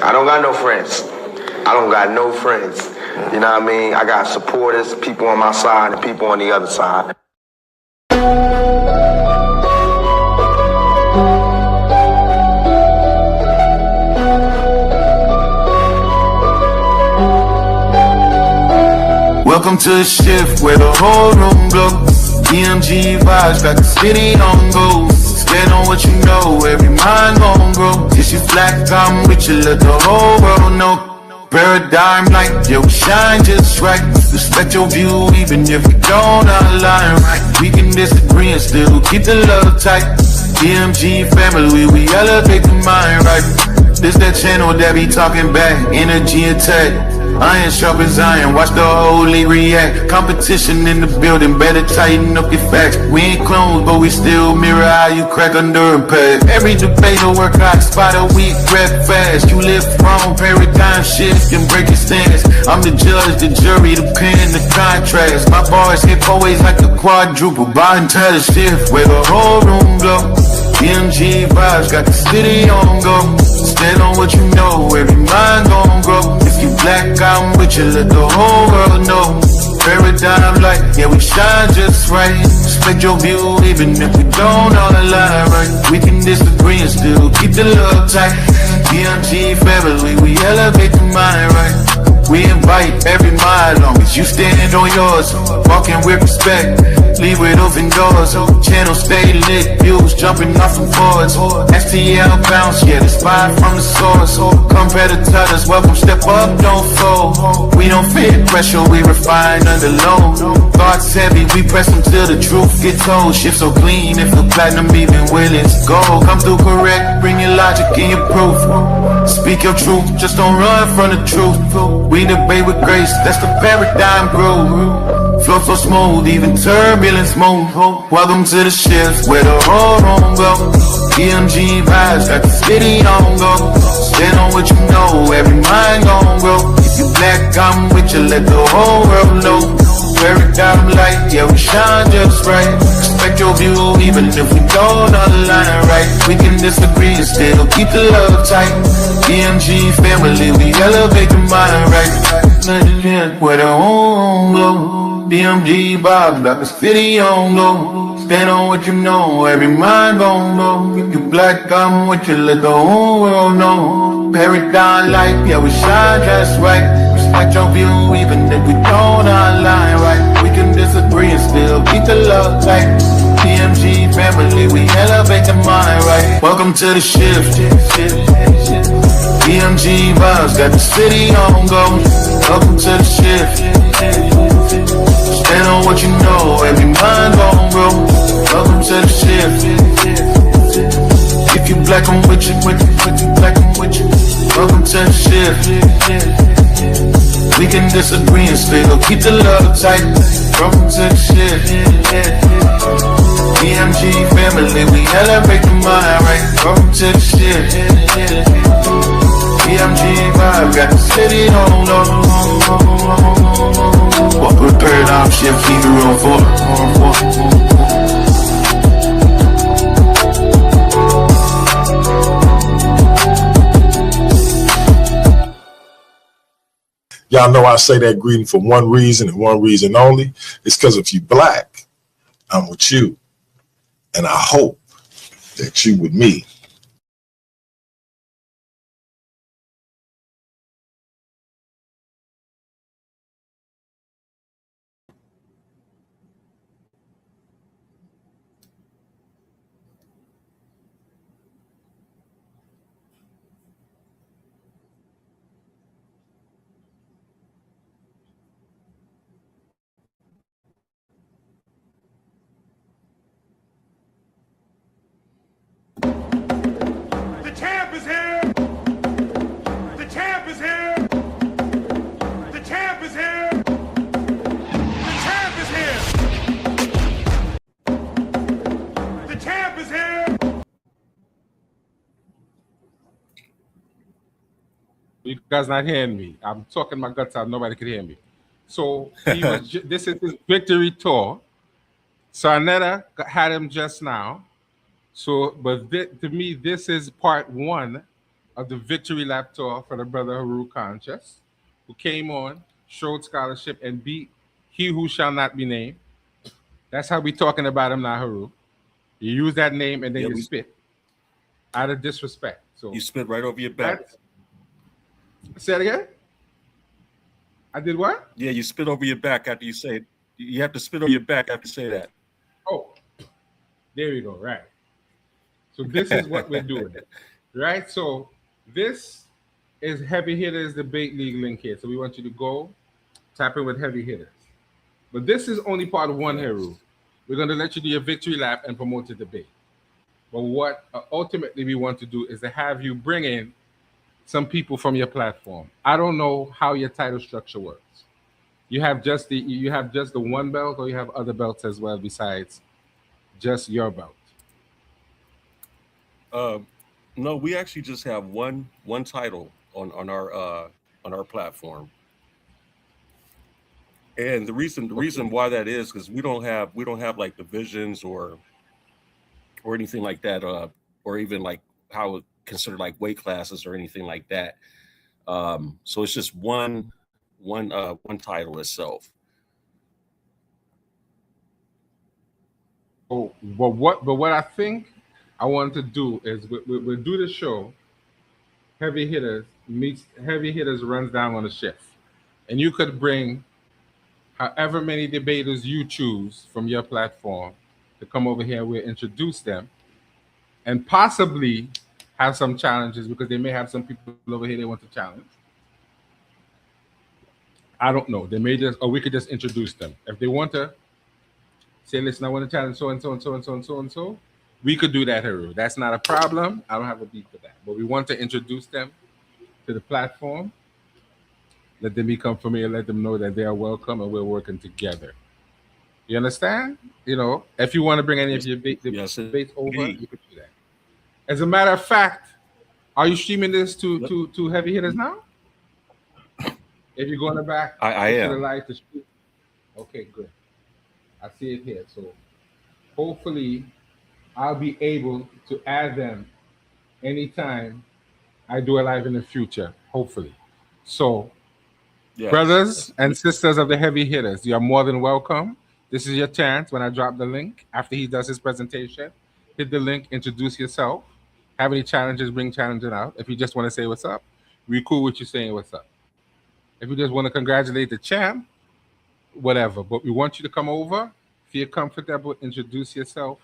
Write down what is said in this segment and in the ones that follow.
I don't got no friends. I don't got no friends. You know what I mean? I got supporters, people on my side and people on the other side. Welcome to the shift where the whole room glows. EMG vibes got the city on go. Stand on what you know, every mind gon' grow. If you black, I'm with you, let the whole world know. Paradigm light, yo, shine just right. Respect your view, even if we don't align right. We can disagree and still keep the love tight. EMG family, we elevate the mind right. This that channel that be talking back, energy attack. Iron sharp as iron, watch the whole league react. Competition in the building, better tighten up your facts. We ain't clones, but we still mirror how you crack under impact. Every debate will work hot, spot a weak, rep fast. You live wrong, paradigm shift and break your stance. I'm the judge, the jury, the pen, the contrast. My bars hit always like a quadruple, bottom tell the shift where the whole room glow. EMG vibes got the city on go. Stand on what you know, every mind gon' grow. If you black, I'm with you, let the whole world know. Paradigm light, yeah, we shine just right. Respect your view, even if we don't all align right. We can disagree and still keep the love tight. EMG family, we elevate the mind right. We invite every mind long as you stand on yours. Walking with respect, leave with open doors. Channel stay lit, views jumping off from boards. STL bounce, yeah, the spot from the source. Competitors, welcome, step up, don't fold. We don't fit pressure, we refine under load. Thoughts heavy, we press them till the truth get told. Shift so clean, if the platinum even will it's gold. Come through correct, bring your logic and your proof. Speak your truth, just don't run from the truth. We debate with grace, that's the paradigm groove. Flow so smooth, even turbulence move. Welcome to the shift where the whole room go. EMG vibes got the city on go. Stand on what you know, every mind gon' grow. If you black, I'm with you, let the whole world know. Paradigm light, yeah, we shine just right. Respect your view, even if we don't align right. We can disagree and still keep the love tight. EMG family, we elevate the mind right. Where the home glow. DMG vibes got the city on low. Stand on what you know, every mind gon' know. If you black, I'm with you, let the whole world know. Paradigm light, yeah, we shine just right. Respect your view, even if we don't align right. We can disagree and still keep the love tight. DMG family, we elevate the mind right. Welcome to the shift. DMG vibes got the city on go. Welcome to the shift. Stand on what you know, every mind gon' grow. Welcome to the shift. If you black, I'm with you, black, I'm with you. Welcome to the shift. We can disagree and still keep the love tight. Welcome to the shift. EMG family, we elevate the mind right. Welcome to the shift. EMG vibe got the city on low. Walk with paradigm shift, keep it real for. Y'all know I say that greeting for one reason and one reason only. It's because if you black, I'm with you. And I hope that you with me. You guys not hearing me? I'm talking my guts out. Nobody can hear me. So this is his victory tour. Sarnetta had him just now. So, but to me, this is part one of the Victory Lap Tour for the brother Heru Conscious, who came on, showed scholarship, and beat He Who Shall Not Be Named. That's how we talking about him now, Heru. You use that name and then Yeah, you spit out of disrespect. So you spit right over your back. that's, say it again. I did what? Yeah, you spit over your back after you say it. You have to spit over your back after you say that. Oh, there you go. Right. So this is what we're doing. Right. So this is Heavy Hitters Debate League link here. So we want you to go tap in with Heavy Hitters. But this is only part of one, Heru. We're going to let you do your victory lap and promote the debate. But what ultimately we want to do is to have you bring in some people from your platform. I don't know how your title structure works. You have just the one belt, or you have other belts as well besides just your belt? No, we actually just have one title on our platform. And the reason why that is because we don't have like divisions or anything like that, or even like how considered like weight classes or anything like that. So it's just one title itself. Oh, but what I think I want to do is we'll do the show. Heavy hitters runs down on a shift, and you could bring however many debaters you choose from your platform to come over here. We'll introduce them, and possibly have some challenges because they may have some people over here they want to challenge. I don't know. They may just, or we could just introduce them if they want to say, "Listen, I want to challenge so and so and so and so and so and so." We could do that, Heru. That's not a problem. I don't have a beef with that. But we want to introduce them to the platform. Let them become familiar. Let them know that they are welcome and we're working together. You understand? You know, if you want to bring any of your Yes, debates over, indeed. you could do that. As a matter of fact, are you streaming this to Heavy Hitters now? If you go in the back, I to am. the light to stream. Okay, good. I see it here. So hopefully I'll be able to add them anytime I do a live in the future. Hopefully. So Yes. brothers and sisters of the Heavy Hitters, you are more than welcome. This is your chance when I drop the link after he does his presentation. Hit the link, introduce yourself. Have any challenges, bring challenging out. If you just want to say what's up, we cool with you saying what's up. If you just want to congratulate the champ, whatever. But we want you to come over. Feel comfortable, introduce yourself,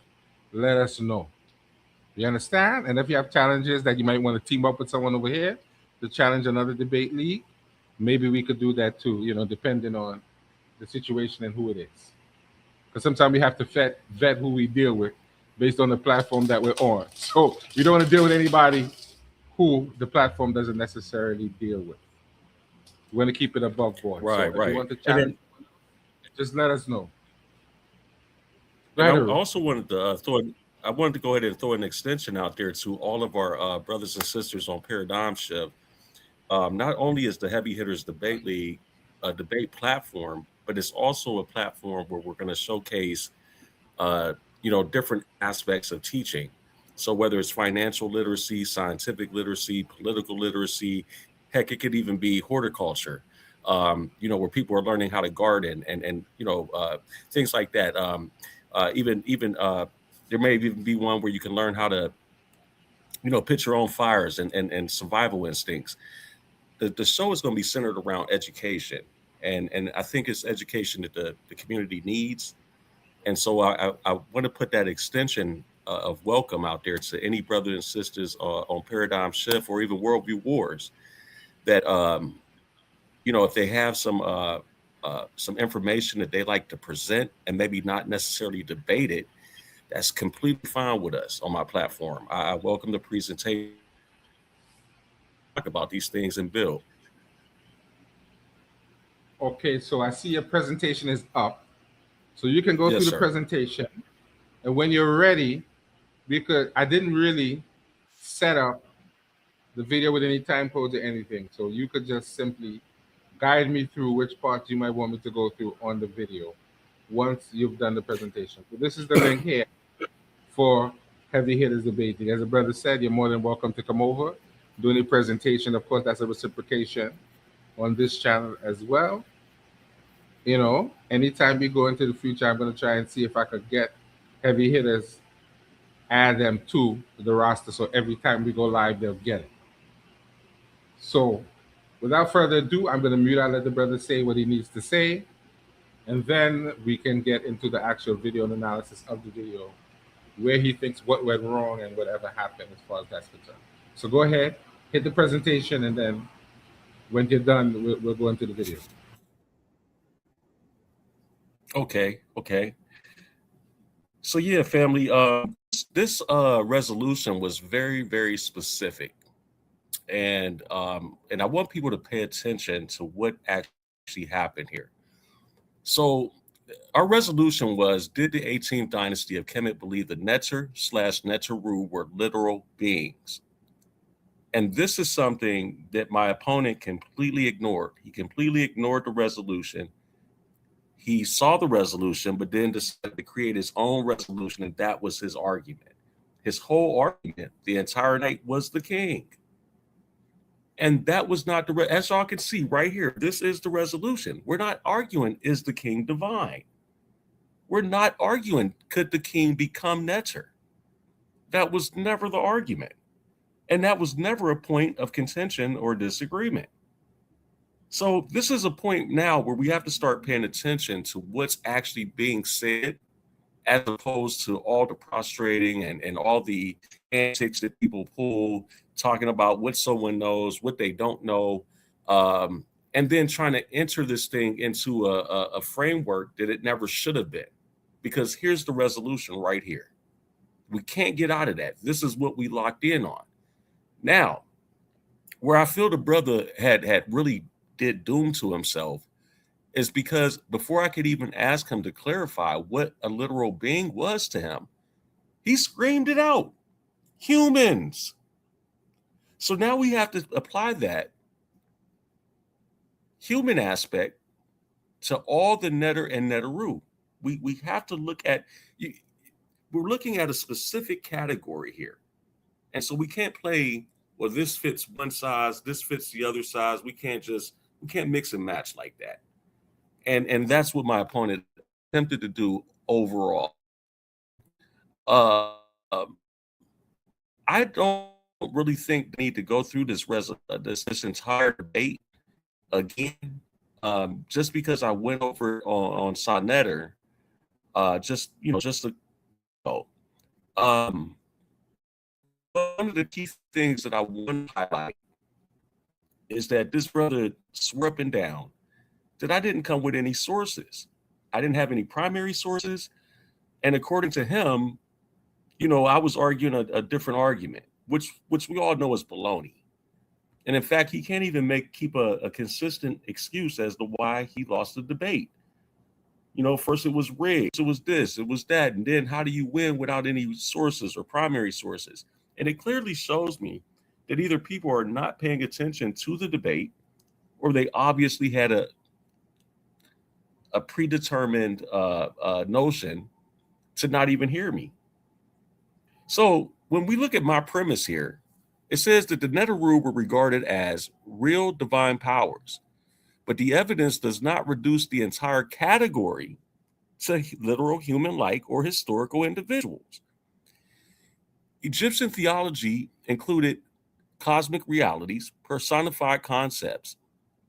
let us know. You understand? And if you have challenges that you might want to team up with someone over here to challenge another debate league, maybe we could do that too, you know, depending on the situation and who it is. Because sometimes we have to vet who we deal with based on the platform that we're on. So we don't want to deal with anybody who the platform doesn't necessarily deal with. We want to keep it above board. Right, so if right. you want to And challenge, just let us know. Go And I ahead, Heru. also wanted to I wanted to go ahead and throw an extension out there to all of our brothers and sisters on Paradigm Shift. Not only is the Heavy Hitters Debate League a debate platform, but it's also a platform where we're going to showcase, different aspects of teaching. So whether it's financial literacy, scientific literacy, political literacy, heck, it could even be horticulture. Where people are learning how to garden and things like that. Even there may even be one where you can learn how to, pitch your own fires and survival instincts. The show is going to be centered around education, and I think it's education that the community needs. And so I want to put that extension of welcome out there to any brothers and sisters on Paradigm Shift or even Worldview Wars that if they have some information that they like to present and maybe not necessarily debate it, that's completely fine with us on my platform. I welcome the presentation, talk about these things and build. Okay, so I see your presentation is up. So you can go Yes, through the sir. presentation. And when you're ready, I didn't really set up the video with any time codes or anything. So you could just simply guide me through which parts you might want me to go through on the video once you've done the presentation. So this is the link here for Heavy Hitters Debating. As the brother said, you're more than welcome to come over. doing a presentation. Of course, that's a reciprocation on this channel as well. Anytime we go into the future, I'm going to try and see if I could get heavy hitters, add them to the roster, so every time we go live, they'll get it. So, without further ado, I'm going to mute and let the brother say what he needs to say, and then we can get into the actual video and analysis of the video, where he thinks what went wrong and whatever happened as far as that's concerned. So go ahead, hit the presentation, and then when you're done, we'll go into the video. Okay. So yeah, family, this resolution was very, very specific. And I want people to pay attention to what actually happened here. So our resolution was, did the 18th dynasty of Kemet believe the Neter/Neteru were literal beings? And this is something that my opponent completely ignored. He completely ignored the resolution. He saw the resolution, but then decided to create his own resolution, and that was his argument. His whole argument, the entire night, was the king. And that was not as y'all can see right here, this is the resolution. We're not arguing, is the king divine? We're not arguing, could the king become Neter? That was never the argument. And that was never a point of contention or disagreement. So this is a point now where we have to start paying attention to what's actually being said, as opposed to all the prostrating and all the antics that people pull, talking about what someone knows, what they don't know, and then trying to enter this thing into a framework that it never should have been. Because here's the resolution right here. We can't get out of that. This is what we locked in on. Now, where I feel the brother had really did doom to himself is because before I could even ask him to clarify what a literal being was to him, he screamed it out. Humans. So now we have to apply that human aspect to all the Neter and Neteru. We have to look at, we're looking at a specific category here. And so we can't play, well, this fits one size, this fits the other size. We can't mix and match like that. And that's what my opponent attempted to do overall. I don't really think they need to go through this entire debate again, just because I went over on Sonnetter, just to go. One of the key things that I want to highlight is that this brother swore up and down that I didn't come with any sources. I didn't have any primary sources. And according to him, I was arguing a different argument, which we all know is baloney. And in fact, he can't even keep a consistent excuse as to why he lost the debate. First it was rigged, it was this, it was that. And then how do you win without any sources or primary sources? And it clearly shows me that either people are not paying attention to the debate, or they obviously had a predetermined notion to not even hear me. So when we look at my premise here, it says that the Neteru were regarded as real divine powers, but the evidence does not reduce the entire category to literal human-like or historical individuals. Egyptian theology included cosmic realities, personified concepts,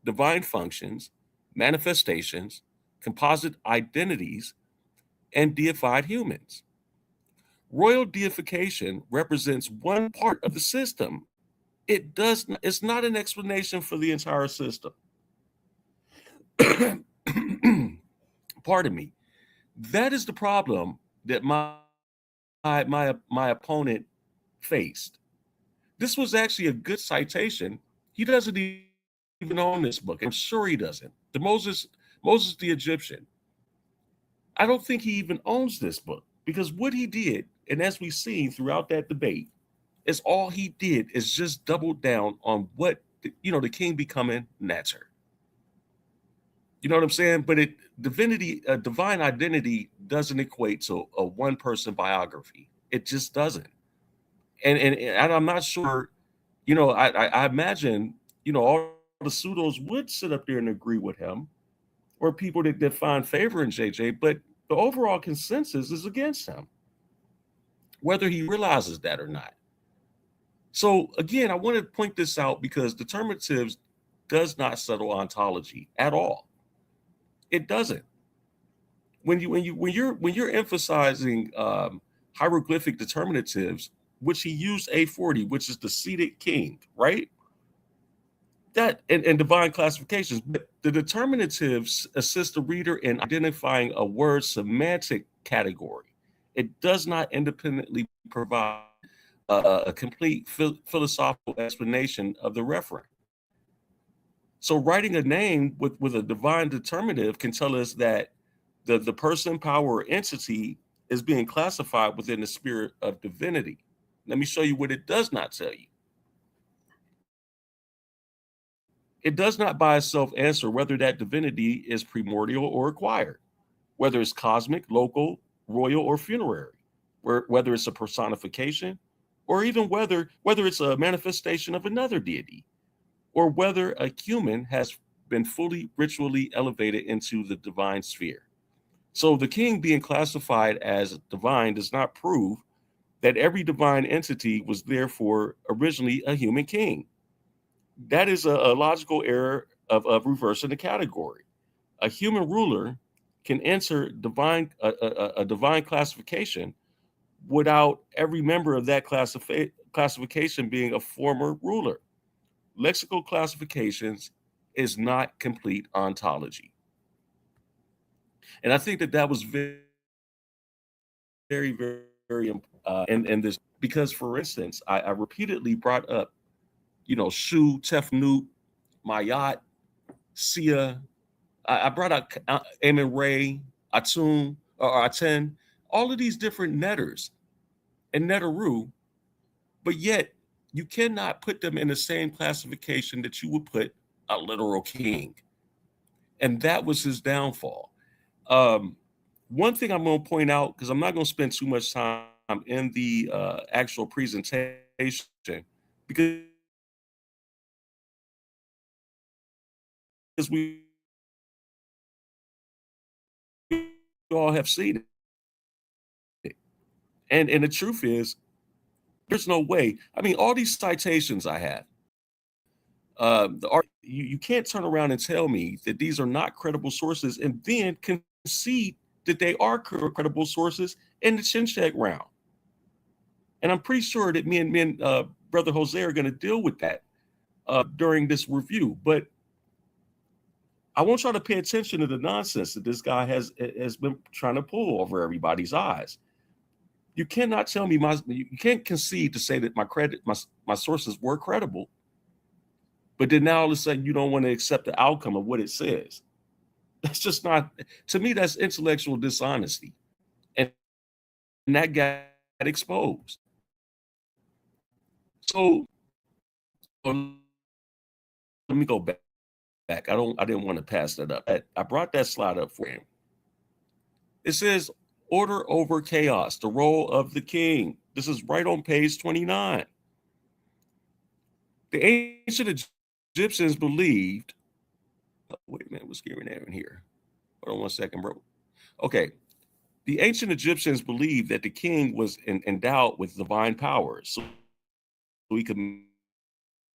divine functions, manifestations, composite identities, and deified humans. Royal deification represents one part of the system. It's not an explanation for the entire system. Pardon me. That is the problem that my opponent faced. This was actually a good citation. He doesn't even own this book. I'm sure he doesn't. Moses the Egyptian. I don't think he even owns this book, because what he did, and as we've seen throughout that debate, is all he did is just double down on what, the king becoming Neter. You know what I'm saying? But divine identity doesn't equate to a one-person biography. It just doesn't. And I'm not sure I imagine, all the pseudos would sit up there and agree with him, or people that find favor in JJ, but the overall consensus is against him, whether he realizes that or not. So again, I want to point this out because determinatives does not settle ontology at all. It doesn't. When you're emphasizing hieroglyphic determinatives, which he used A40, which is the seated king, right? That and divine classifications, but the determinatives assist the reader in identifying a word's semantic category. It does not independently provide a complete philosophical explanation of the referent. So writing a name with a divine determinative can tell us that the person, power, or entity is being classified within the spirit of divinity. Let me show you what it does not tell you. It does not by itself answer whether that divinity is primordial or acquired, whether it's cosmic, local, royal, or funerary, whether it's a personification, or even whether it's a manifestation of another deity, or whether a human has been fully ritually elevated into the divine sphere. So the king being classified as divine does not prove that every divine entity was therefore originally a human king. That is a logical error of reversing the category. A human ruler can enter a divine classification without every member of that classification being a former ruler. Lexical classifications is not complete ontology. And I think that was very, very, very important in this, because, for instance, I repeatedly brought up, Shu, Tefnut, Mayat, Sia. I brought up Amen Ray, Atum, or Aten, all of these different netters and Netaru, but yet you cannot put them in the same classification that you would put a literal king. And that was his downfall. One thing I'm going to point out, because I'm not going to spend too much time in the actual presentation, because we all have seen it. And the truth is, there's no way. I mean, all these citations I have, you can't turn around and tell me that these are not credible sources and then concede that they are credible sources in the chin check round. And I'm pretty sure that me and Brother Jose are going to deal with that during this review. But I want y'all to pay attention to the nonsense that this guy has been trying to pull over everybody's eyes. You cannot tell me you can't concede to say that my sources were credible, but then now all of a sudden you don't want to accept the outcome of what it says. That's just not, to me, that's intellectual dishonesty. And that got exposed. So let me go back. I didn't want to pass that up. I brought that slide up for him. It says order over chaos, the role of the king. This is right on page 29. The ancient Egyptians believed, wait a minute, what's going on in here? Hold on one second, bro. Okay. The ancient Egyptians believed that the king was endowed with divine powers, so he could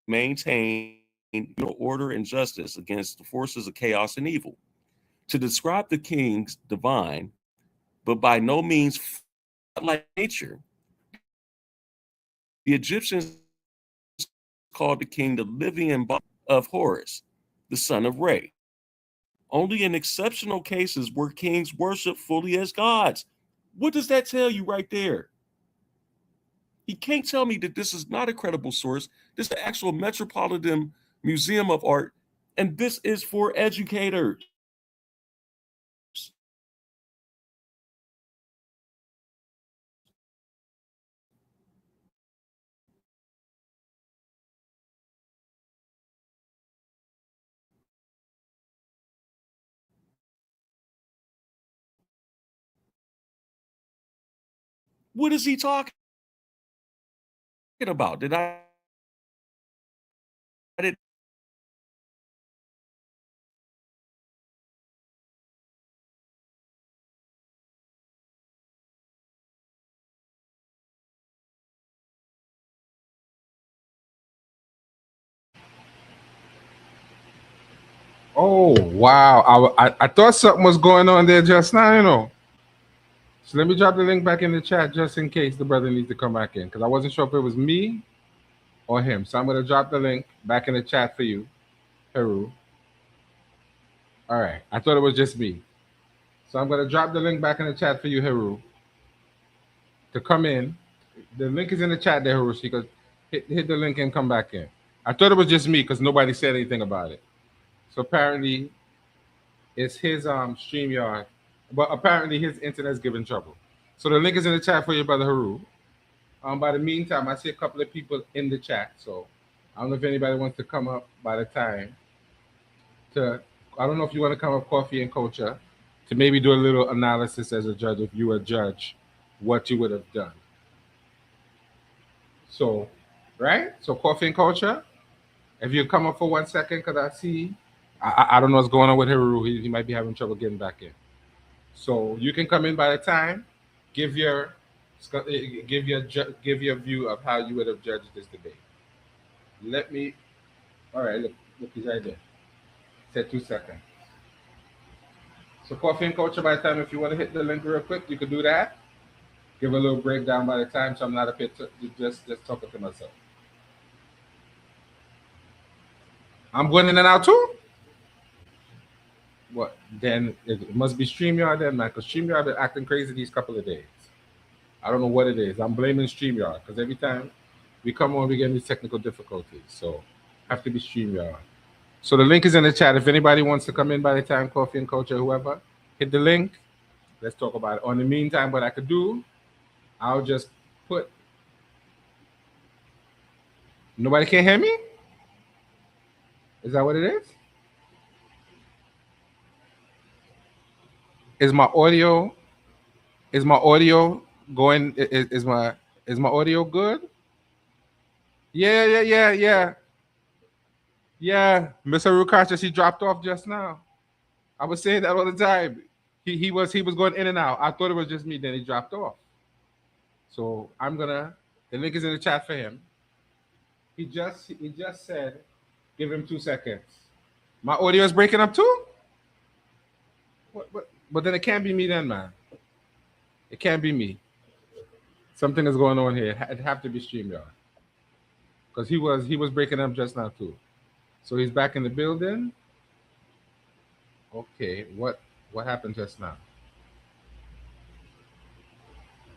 maintain order and justice against the forces of chaos and evil. To describe the king's divine, but by no means like nature, the Egyptians called the king the living embodiment of Horus, the son of Re. Only in exceptional cases were kings worshipped fully as gods. What does that tell you right there? He can't tell me that this is not a credible source. This is the actual Metropolitan Museum of Art, and this is for educators. What is he talking about? Did I did Oh wow! I thought something was going on there just now, you know. So let me drop the link back in the chat just in case the brother needs to come back in because I wasn't sure if it was me or him. So I'm gonna drop the link back in the chat for you, Heru. All right. I thought it was just me. So I'm gonna drop the link back in the chat for you, Heru, to come in. The link is in the chat there, Heru. So you could hit the link and come back in. I thought it was just me because nobody said anything about it. So apparently it's his StreamYard, but apparently his internet's giving trouble. So the link is in the chat for you, brother Heru. By the meantime, I see a couple of people in the chat, so I don't know if anybody wants to come up by the time to. I don't know if you want to come up, Coffee and Culture, to maybe do a little analysis as a judge. If you were a judge, what you would have done. So, right? So Coffee and Culture. If you come up for 1 second, because I see, I don't know what's going on with Heru. He might be having trouble getting back in. So you can come in by the time, give your give your view of how you would have judged this debate. Let me. All right, look, he's right there. Said 2 seconds. So Coffee and Culture, by the time, if you want to hit the link real quick, you could do that. Give a little breakdown by the time, so I'm not up here just talking to myself. I'm going in and out too. What? Then it must be StreamYard then, man, because StreamYard been acting crazy these couple of days. I don't know what it is. I'm blaming StreamYard because every time we come on, we get these technical difficulties. So have to be StreamYard. So the link is in the chat. If anybody wants to come in by the time, Coffee and Culture, whoever, hit the link. Let's talk about it. On the meantime, what I could do, I'll just put. Nobody can hear me? Is that what it is? Is my audio going? Is my audio good? Yeah. Yeah, Mr. Rukacha, he dropped off just now. I was saying that all the time. He was going in and out. I thought it was just me. Then he dropped off. So the link is in the chat for him. He just said, give him 2 seconds. My audio is breaking up too. But then it can't be me then, man. It can't be me. Something is going on here. It'd have to be StreamYard. Because he was breaking up just now too. So he's back in the building. Okay, what happened just now?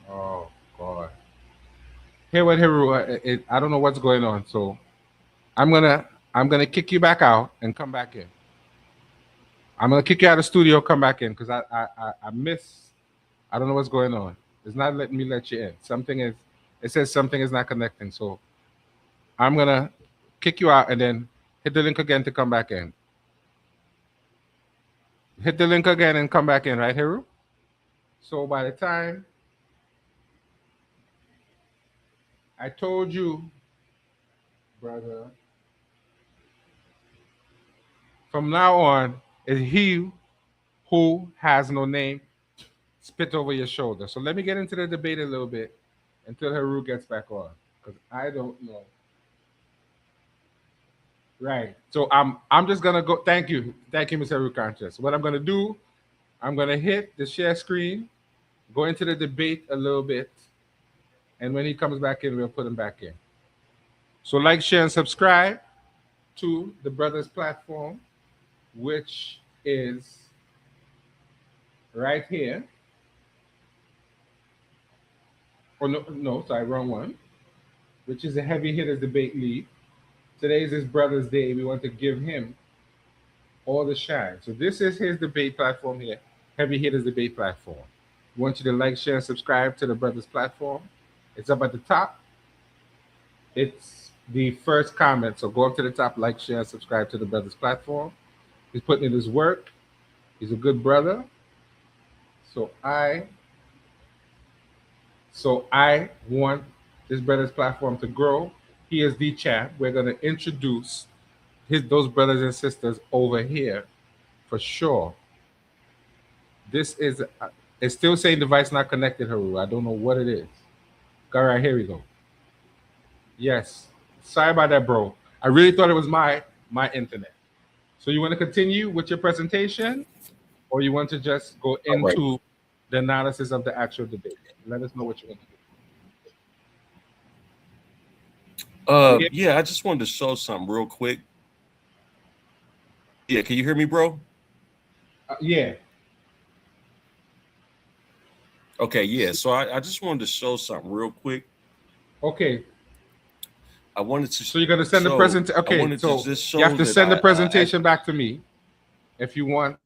Oh God. Hey, what Heru? I don't know what's going on. So I'm gonna kick you back out and come back in. I'm gonna kick you out of the studio, come back in because I miss. I don't know what's going on. It's not letting me let you in. It says something is not connecting. So I'm gonna kick you out and then hit the link again to come back in. Hit the link again and come back in, right, Heru? So by the time I told you, brother, from now on, is he who has no name spit over your shoulder. So let me get into the debate a little bit until Heru gets back on, because I don't know. Right. So I'm just gonna go. Thank you, Mr. Heru Conscious. What I'm gonna do, I'm gonna hit the share screen, go into the debate a little bit, and when he comes back in, we'll put him back in. So like, share, and subscribe to the Brothers platform, which is right here. Or no, sorry, wrong one. Which is the Heavy Hitters Debate League. Today is his brother's day. We want to give him all the shine. So this is his debate platform here, Heavy Hitters Debate Platform. We want you to like, share, and subscribe to the Brothers platform. It's up at the top. It's the first comment. So go up to the top, like, share, and subscribe to the Brothers platform. He's putting in his work. He's a good brother. So I want this Brothers platform to grow. He is the champ. We're going to introduce those brothers and sisters over here for sure. This is it's still saying device not connected, Heru. I don't know what it is. All right, here we go. Yes. Sorry about that, bro. I really thought it was my internet. So you want to continue with your presentation, or you want to just go right. into the analysis of the actual debate? Let us know what you want to do. Yeah, I just wanted to show something real quick. Yeah, can you hear me, bro? Yeah. Okay, yeah. So I just wanted to show something real quick. Okay. I wanted to. So you're gonna send the presentation. Okay, so you have to send the presentation back to me if you want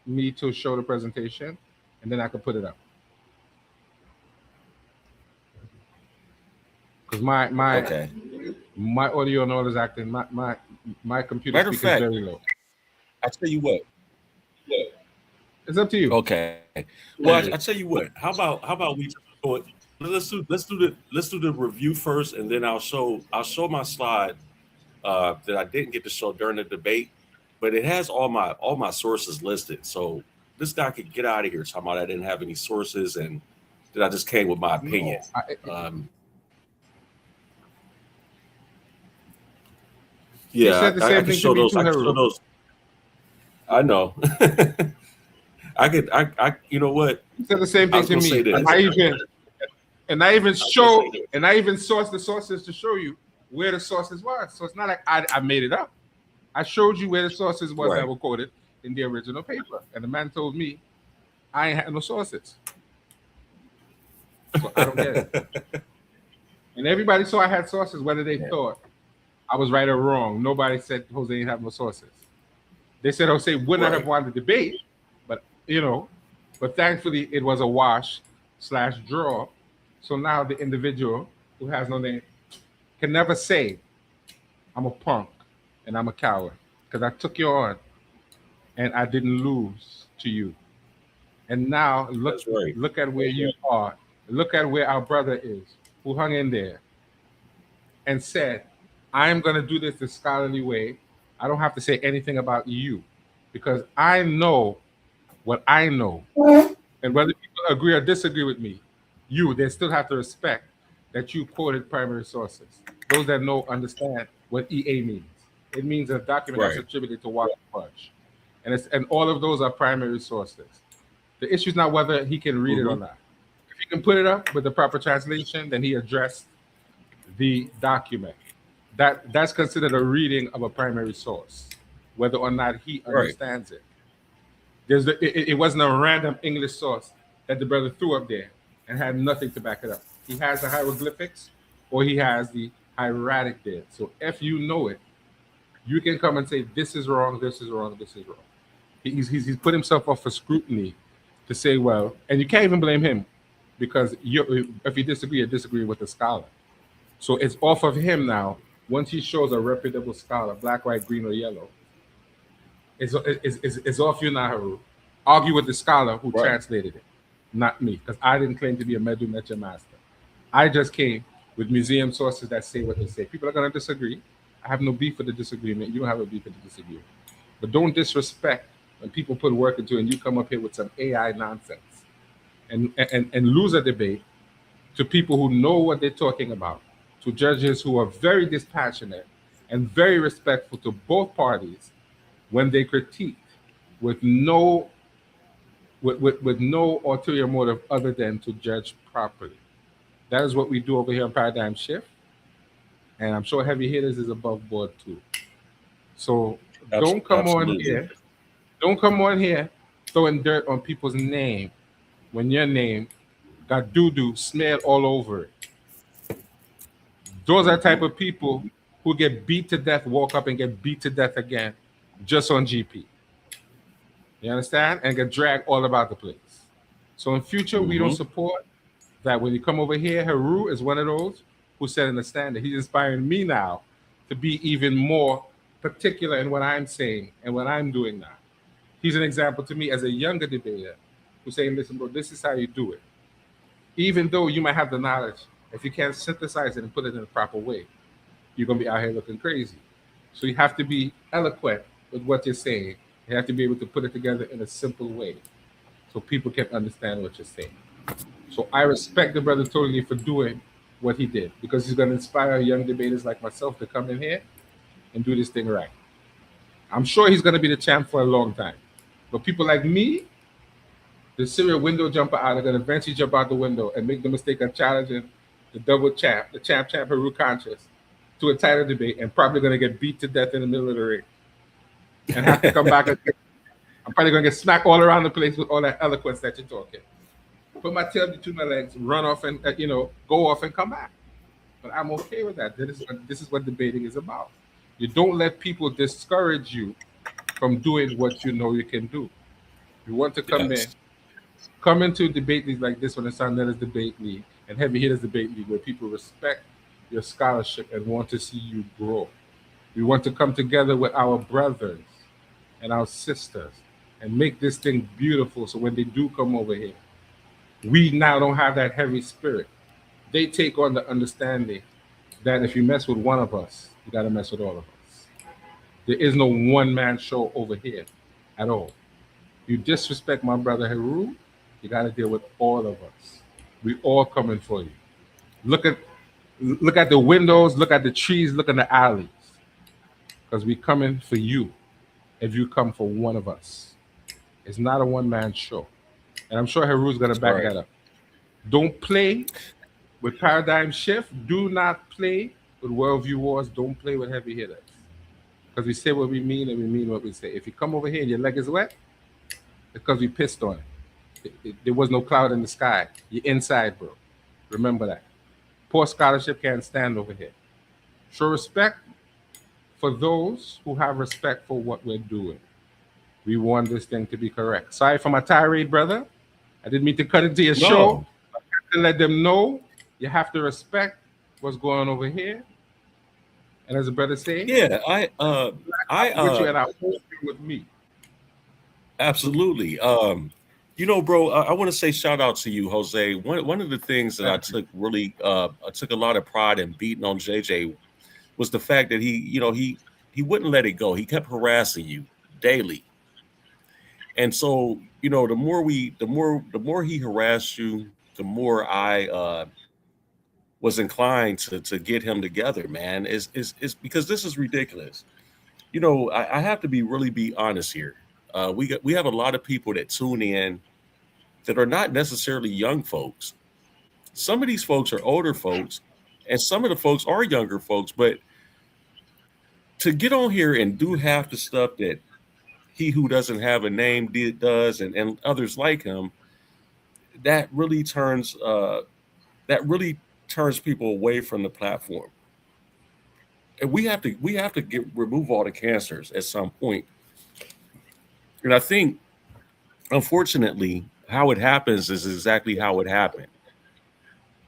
me to show the presentation, and then I can put it up. Because my audio and all is acting. My computer Matter of speaker is fact, very low. I tell you what. It's up to you. Okay. Well, I tell you what. How about we go it? Let's do the review first, and then I'll show my slide that I didn't get to show during the debate, but it has all my sources listed. So this guy could get out of here talking about I didn't have any sources and that I just came with my opinion. Yeah, said the same I can thing show to me those. too, I can show Heru. those. I know. I you know what? You said the same thing to say me. this. I even sourced the sources to show you where the sources were. So it's not like I made it up. I showed you where the sources was that were quoted in the original paper. And the man told me I ain't had no sources. So I don't get it. And everybody saw I had sources, whether they thought I was right or wrong. Nobody said Jose didn't have no sources. They said Jose would not have won the debate, but but thankfully it was a wash/draw. So now the individual who has no name can never say, I'm a punk and I'm a coward because I took you on and I didn't lose to you. And now look at where you are. Look at where our brother is who hung in there and said, I'm going to do this the scholarly way. I don't have to say anything about you because I know what I know. And whether people agree or disagree with me, they still have to respect that you quoted primary sources. Those that know understand what EA means. It means a document that's attributed to Walter Fudge. And all of those are primary sources. The issue is not whether he can read it or not. If he can put it up with the proper translation, then he addressed the document. That's considered a reading of a primary source, whether or not he understands it. It wasn't a random English source that the brother threw up there and had nothing to back it up. He has the hieroglyphics or he has the hieratic there. So if you know it, you can come and say, this is wrong, this is wrong, this is wrong. He's put himself up for scrutiny to say, well, and you can't even blame him because if you disagree with the scholar. So it's off of him now. Once he shows a reputable scholar, black, white, green, or yellow, it's off you now, Heru. Argue with the scholar who translated it, not me, because I didn't claim to be a Medu Mecha master. I just came with museum sources that say what they say. People are going to disagree. I have no beef with the disagreement. You don't have a beef with the disagreement. But don't disrespect when people put work into it and you come up here with some AI nonsense and lose a debate to people who know what they're talking about, to judges who are very dispassionate and very respectful to both parties when they critique with no ulterior motive other than to judge properly. That is what we do over here on Paradigm Shift. And I'm sure Heavy Hitters is above board too. So don't come on here throwing dirt on people's name when your name got doo-doo smeared all over it. Those are the type of people who get beat to death, walk up and get beat to death again just on GP. You understand? And get dragged all about the place. So in future, we don't support that. When you come over here, Heru is one of those who set in the standard. He's inspiring me now to be even more particular in what I'm saying and what I'm doing now. He's an example to me as a younger debater who's saying, listen, bro, this is how you do it. Even though you might have the knowledge, if you can't synthesize it and put it in the proper way, you're going to be out here looking crazy. So you have to be eloquent with what you're saying. You have to be able to put it together in a simple way so people can understand what you're saying. So I respect the brother totally for doing what he did because he's going to inspire young debaters like myself to come in here and do this thing right. I'm sure he's going to be the champ for a long time. But people like me, the serial window jumper out, are going to eventually jump out the window and make the mistake of challenging the double champ, the champ Heru Conscious, to a title debate and probably going to get beat to death in the middle of the ring and have to come back again. I'm probably going to get smacked all around the place with all that eloquence that you're talking. Put my tail between my legs, run off and, go off and come back. But I'm okay with that. This is what debating is about. You don't let people discourage you from doing what you know you can do. You want to come into debate leagues like this one, the Sandella's Debate League and Heavy Hitters Debate League, where people respect your scholarship and want to see you grow. We want to come together with our brothers and our sisters and make this thing beautiful so when they do come over here, we now don't have that heavy spirit. They take on the understanding that if you mess with one of us, you got to mess with all of us. There is no one-man show over here at all. You disrespect my brother Heru, you got to deal with all of us. We all coming for you. Look at the windows, look at the trees, look at the alleys. Because we coming for you if you come for one of us. It's not a one-man show. And I'm sure Heru's going to back that up. Don't play with Paradigm Shift. Do not play with Worldview Wars. Don't play with Heavy Hitters. Because we say what we mean and we mean what we say. If you come over here and your leg is wet, it's because we pissed on it. There was no cloud in the sky. You're inside, bro. Remember that. Poor scholarship can't stand over here. Show respect for those who have respect for what we're doing. We want this thing to be correct. Sorry for my tirade, brother. I didn't mean to cut into your show. I have to let them know you have to respect what's going on over here. And as a brother say, I with you and I hope you with me. Absolutely. Bro, I want to say shout out to you, Jose. One of the things that I took a lot of pride in beating on JJ was the fact that he wouldn't let it go. He kept harassing you daily. And so, the more he harassed you, the more I was inclined to get him together, man. Is because this is ridiculous. I have to be honest here. We have a lot of people that tune in that are not necessarily young folks. Some of these folks are older folks, and some of the folks are younger folks. But to get on here and do half the stuff that he who doesn't have a name does, and others like him, that really turns people away from the platform. And we have to remove all the cancers at some point. And I think, unfortunately, how it happens is exactly how it happened.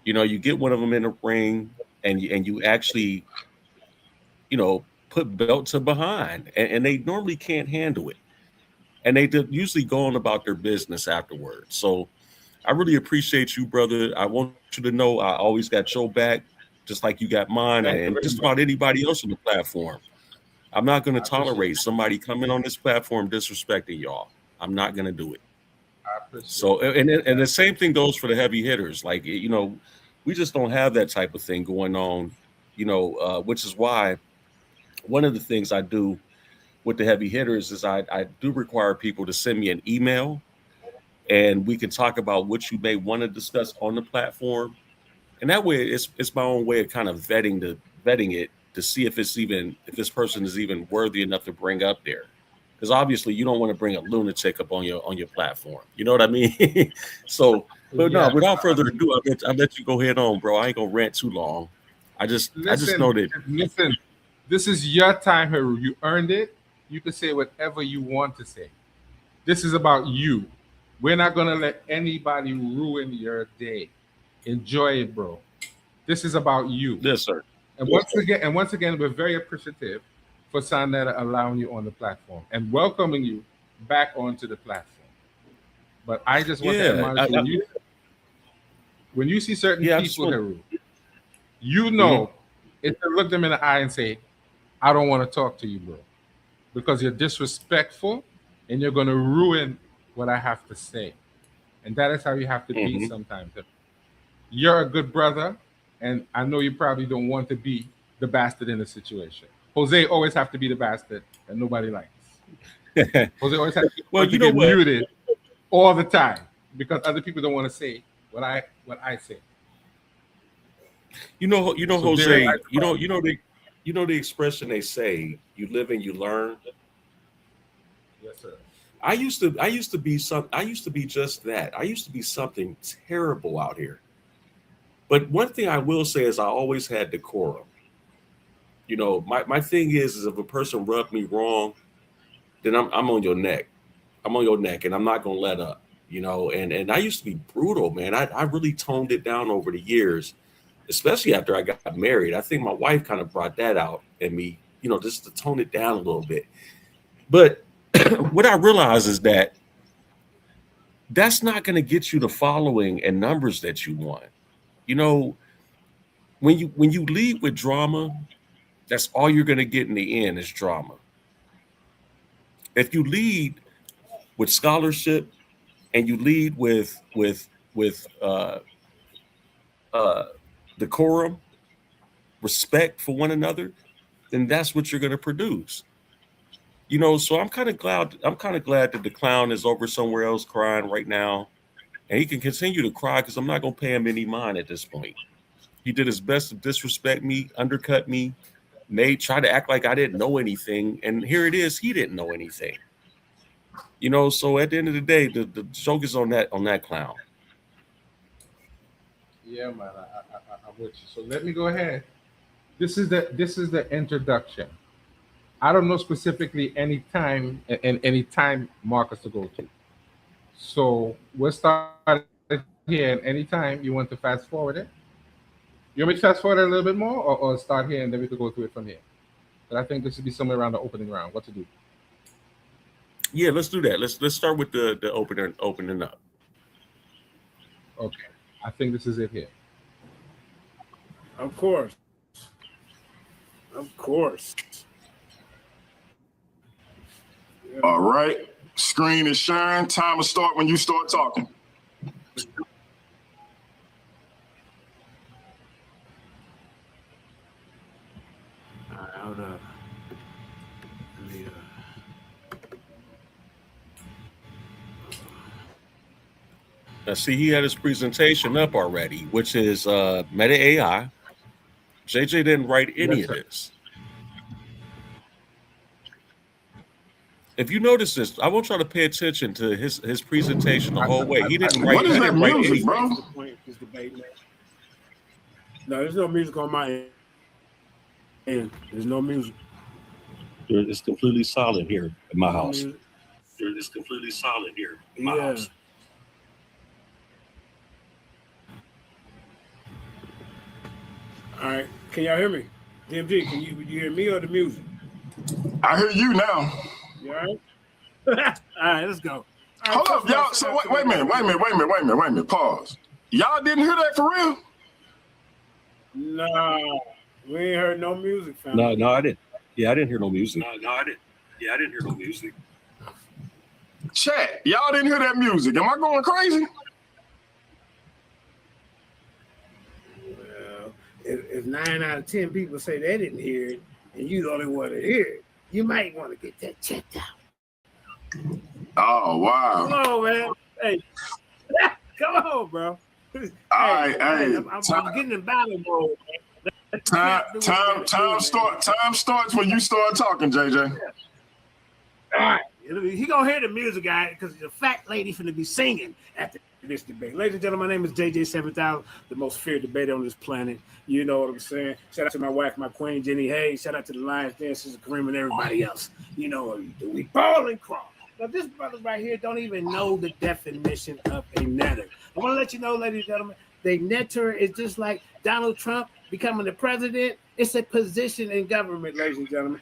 You get one of them in the ring, and you actually, put belt to behind, and they normally can't handle it, and they usually go on about their business afterwards. So I really appreciate you, brother. I want you to know I always got your back, just like you got mine, and just about anybody else on the platform. I'm not going to tolerate somebody coming on this platform disrespecting y'all. I'm not going to do it. So, and the same thing goes for the heavy hitters. Like, we just don't have that type of thing going on, which is why one of the things I do with the heavy hitters is I do require people to send me an email, and we can talk about what you may want to discuss on the platform. And that way it's my own way of kind of vetting it to see if this person is even worthy enough to bring up there. Because obviously you don't want to bring a lunatic up on your platform. You know what I mean? So, but no, without further ado, I'll let you go ahead on, bro. I ain't gonna rant too long. I just know that. Listen, this is your time, Heru. You earned it. You can say whatever you want to say. This is about you. We're not gonna let anybody ruin your day. Enjoy it, bro. This is about you. Yes, sir. And once again, we're very appreciative for Sanetta allowing you on the platform and welcoming you back onto the platform. But I just want to admonish you, when you see certain people, Heru, it's to look them in the eye and say, I don't want to talk to you, bro, because you're disrespectful and you're going to ruin what I have to say. And that is how you have to be sometimes. You're a good brother, and I know you probably don't want to be the bastard in the situation. Jose always have to be the bastard that nobody likes. Jose always has Well, to you know get what? muted all the time because other people don't want to say what I say. So Jose. The expression they say: "You live and you learn." yes, sir. I used to be just that. I used to be something terrible out here. But one thing I will say is I always had decorum. My thing is if a person rubbed me wrong, then I'm on your neck. I'm on your neck, and I'm not gonna let up. And I used to be brutal, man. I really toned it down over the years, especially after I got married. I think my wife kind of brought that out in me, just to tone it down a little bit. But what I realize is that that's not going to get you the following and numbers that you want. When you lead with drama, that's all you're going to get in the end is drama. If you lead with scholarship and you lead with decorum, respect for one another, then that's what you're going to produce. So I'm kind of glad that the clown is over somewhere else crying right now, and he can continue to cry because I'm not going to pay him any mind at this point. He did his best to disrespect me, undercut me, try to act like I didn't know anything, and here it is, he didn't know anything. So at the end of the day, the joke is on that clown. Yeah, man, I'm with you. So let me go ahead. This is the introduction. I don't know specifically any time and any time markers to go to. So we'll start here, and anytime you want to fast forward it. You want me to fast forward it a little bit more, or start here and then we could go through it from here? But I think this should be somewhere around the opening round. What to do? Yeah, let's do that. Let's start with the opening up. Okay, I think this is it here. Of course. Of course. All right. Screen is sharing. Time to start when you start talking. All right, hold up. Let me, Now, see, he had his presentation up already, which is Meta AI. JJ didn't write any Yes, of sir. this. If you notice this, I want y'all to pay attention to his presentation the whole way. He didn't write. What is He that didn't write music, anything. bro? to the point of this debate, man. No, there's no music on my end. There's no music. It's completely silent here in my No house. music. It's completely silent here in my Yeah. house. All right. Can y'all hear me? DMG, can you hear me or the music? I hear you now. You all right? All right, let's go. All Hold right, up, y'all. So wait a minute. Pause. Y'all didn't hear that for real? No, we ain't heard no music, fam. No, I didn't. Yeah, I didn't hear no music. No, I didn't. Yeah, I didn't hear no music. Chat, y'all didn't hear that music. Am I going crazy? Well, if 9 out of 10 people say they didn't hear it, and you the only one to hear it, you might want to get that checked out. Oh, wow. Come on, man. Hey, come on, bro. All right, hey, I'm getting in battle mode. Time starts when you start talking, JJ. All right. He gonna hear the music, guy, because the fat lady finna be singing after this debate. Ladies and gentlemen, my name is JJ 7000, the most feared debater on this planet. You know what I'm saying? Shout out to my wife, my queen, Jenny Hayes. Shout out to the Lions dancers, Kareem, and everybody else. You know what we do. We ball and crawl. Now, this brother right here don't even know the definition of a netter. I want to let you know, ladies and gentlemen, the netter is just like Donald Trump becoming the president. It's a position in government, ladies and gentlemen.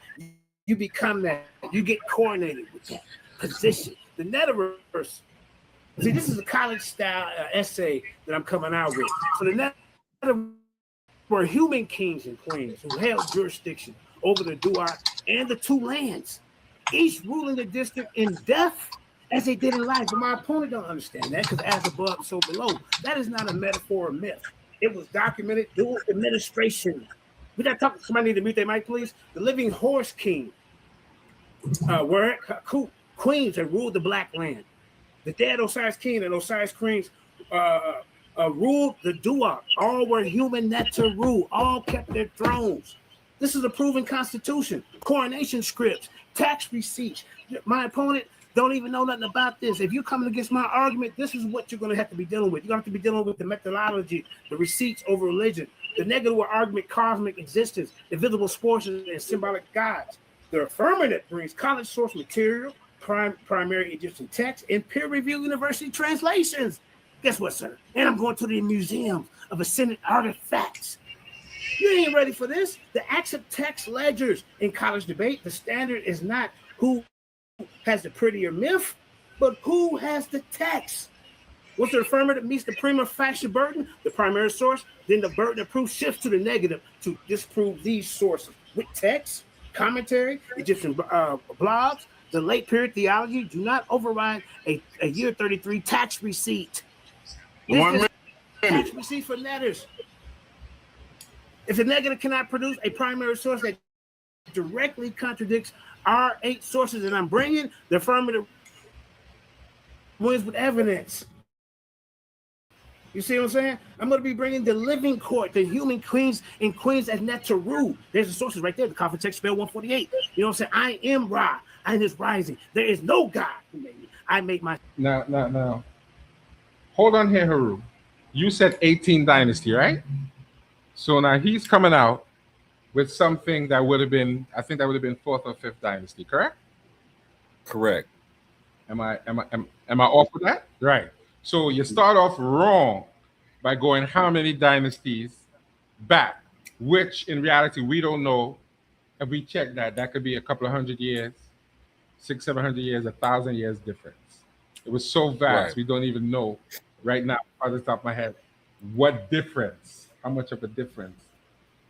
You become that. You get coronated with that position. The netterverse. See, this is a college-style essay that I'm coming out with. So the netterverse were human kings and queens who held jurisdiction over the Duat and the two lands, each ruling the district in death as they did in life. But my opponent don't understand that, because as above, so below. That is not a metaphor or myth. It was documented dual administration. We got to talk. Somebody need to mute their mic, please. The living horse king, where queens had ruled the black land. The dead Osiris king and Osiris queens ruled the Duat. All were human Neter rule. All kept their thrones. This is a proven constitution. Coronation scripts, tax receipts. My opponent don't even know nothing about this. If you're coming against my argument, this is what you're going to have to be dealing with. You're going to have to be dealing with the methodology, the receipts over religion, the negative argument, cosmic existence, invisible forces, and symbolic gods. The affirmative brings college source material, primary Egyptian texts, and peer-reviewed university translations. Guess what, sir? And I'm going to the museum of ascended artifacts. You ain't ready for this. The accept text ledgers in college debate, the standard is not who has the prettier myth, but who has the text. Once the affirmative meets the prima facie burden, the primary source, then the burden of proof shifts to the negative to disprove these sources. With text, commentary, Egyptian blogs, the late period theology do not override a year 33 tax receipt. This is tax receipt for netters. If the negative cannot produce a primary source that directly contradicts our 8 sources that I'm bringing, the affirmative wins with evidence. You see what I'm saying? I'm going to be bringing the living court, the human queens and queens as Neteru. There's the sources right there, the coffin text, spell 148. You know what I'm saying? I am Ra. I am his rising. There is no God who made me. I make my... Now. Hold on here, Heru. You said 18th dynasty, right? So now he's coming out with something that would have been, I think that would have been 4th or 5th dynasty, correct? Correct. Am I off with that? Right. So you start off wrong by going how many dynasties back, which in reality we don't know. If we check that, that could be a couple of 100 years, 600-700 years, 1,000 years difference. It was so vast, right. We don't even know right now, off the top of my head, what difference, how much of a difference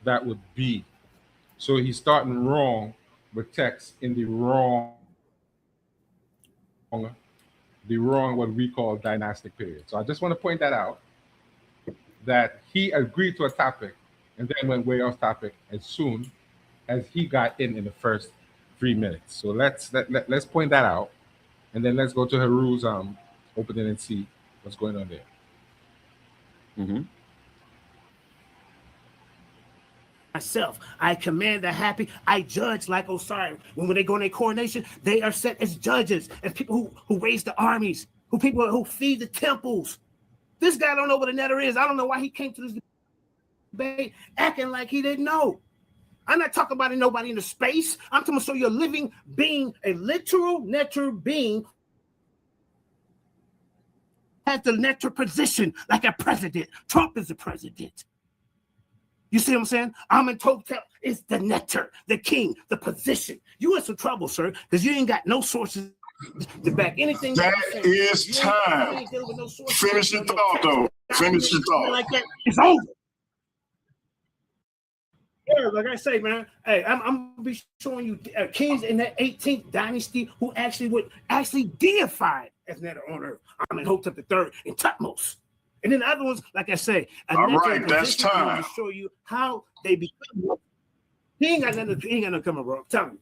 that would be. So he's starting wrong with text in the wrong what we call dynastic period. So I just want to point that out, that he agreed to a topic and then went way off topic as soon as he got in the first 3 minutes. So let's point that out, and then let's go to Heru's opening and see what's going on there. Mm-hmm. Myself, I command the happy, I judge like Osiris. When they go in their coronation, they are set as judges, as people who raise the armies, who feed the temples. This guy don't know what a netter is. I don't know why he came to this debate acting like he didn't know. I'm not talking about nobody in the space. I'm talking about you're a living being, a literal netter being has the netter position like a president. Trump is the president. You see what I'm saying? Amenhotep is the netter, the king, the position. You in some trouble, sir, because you ain't got no sources to back anything. That is time. Finish your thought, though. Finish your thought. Like that, it's over. Yeah, like I say, man. Hey, I'm gonna be showing you kings in that 18th dynasty who actually deified as netter on earth. Amenhotep III and Tutmos. And then the other ones, like I say, all right, that's time. To show you how they become. He ain't got nothing coming, bro. I'm telling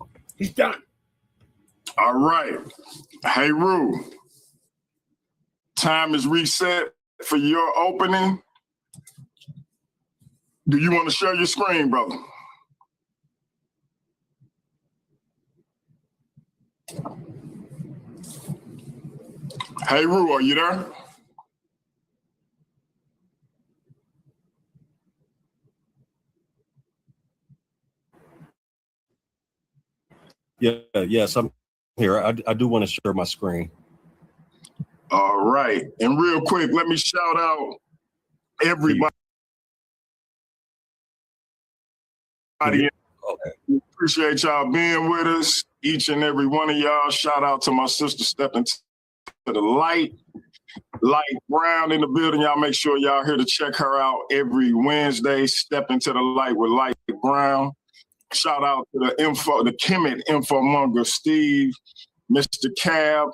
you. He's done. All right. Heru, time is reset for your opening. Do you want to share your screen, brother? Heru, are you there? Yes, I'm here. I do want to share my screen. All right. And real quick, let me shout out everybody. Okay. Appreciate y'all being with us, each and every one of y'all. Shout out to my sister stepping to the light. Light Brown in the building. Y'all make sure y'all here to check her out every Wednesday. Step into the light with Light Brown. Shout out to the Kemet Infomonger, Steve, Mr. Cab.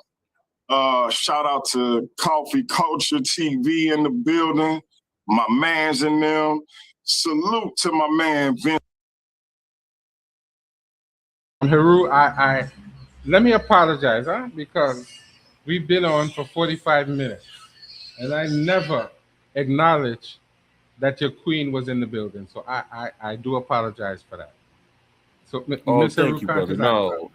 Shout out to Coffee Culture TV in the building. My mans in them. Salute to my man Vince. Heru, I let me apologize, because we've been on for 45 minutes, and I never acknowledged that your queen was in the building. So I do apologize for that. So, Oh, Miss thank you, brother. No,